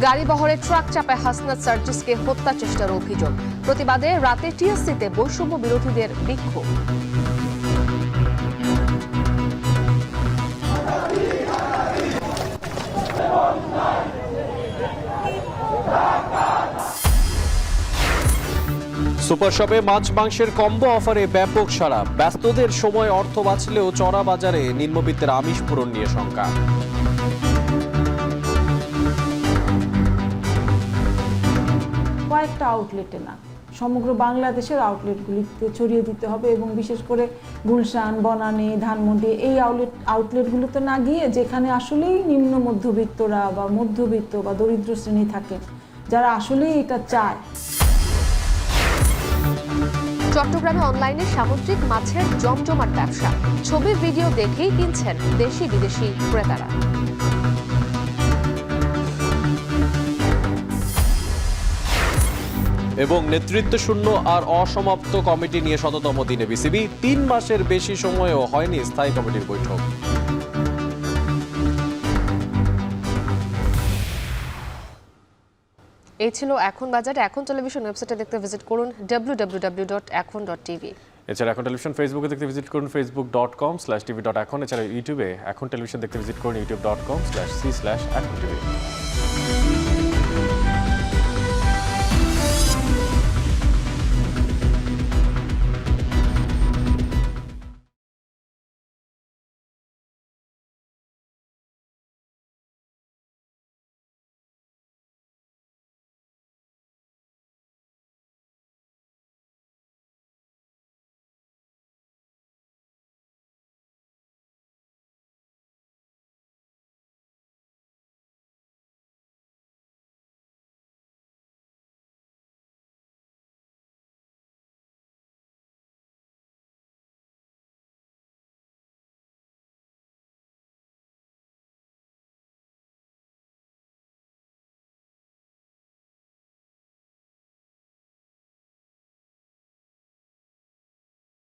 গাড়ি বহরে ট্রাক চাপায় হাসনাত সার্জিসকে হত্যা চেষ্টার অভিযোগ। প্রতিবাদে রাতে টিএসসিতে বৈষম্য বিরোধীদের বিক্ষোভ। সুপার শপে মাছ মাংসের কম্বো অফারে ব্যাপক সাড়া। ব্যস্তদের সময় অর্থ বাঁচলেও চড়া বাজারে নিম্নবিত্তের আমিষ পূরণ নিয়ে শঙ্কা। কয়েকটা আউটলেটে না, সমগ্র বাংলাদেশের আউটলেটগুলিতে ছড়িয়ে দিতে হবে এবং বিশেষ করে গুলশান, বনানী, ধানমন্ডি এই আউটলেটগুলোতে না গিয়ে যেখানে আসলেই নিম্ন মধ্যবিত্তরা বা মধ্যবিত্ত বা দরিদ্র শ্রেণী থাকে, যারা আসলেই এটা চায়। চট্টগ্রামে অনলাইনে সামুদ্রিক মাছের জমজমাট ব্যবসা। ছবি ভিডিও দেখেই কিনছেন দেশি বিদেশি ক্রেতারা। এবং নেতৃত্ব শূন্য আর অসমাপ্ত কমিটি নিয়ে ১৭তম দিনে বিসিবি। 3 মাসের বেশি সময়েও হয়নি স্থায়ী কমিটির বৈঠক। এই ছিল এখন বাজারে। এখন টেলিভিশন ওয়েবসাইটে দেখতে ভিজিট করুন www.ekon.tv। এছাড়া এখন টেলিভিশন ফেসবুকে দেখতে ভিজিট করুন facebook.com/tv.ekon। এছাড়া ইউটিউবে এখন টেলিভিশন দেখতে ভিজিট করুন youtube.com/c/ekontv।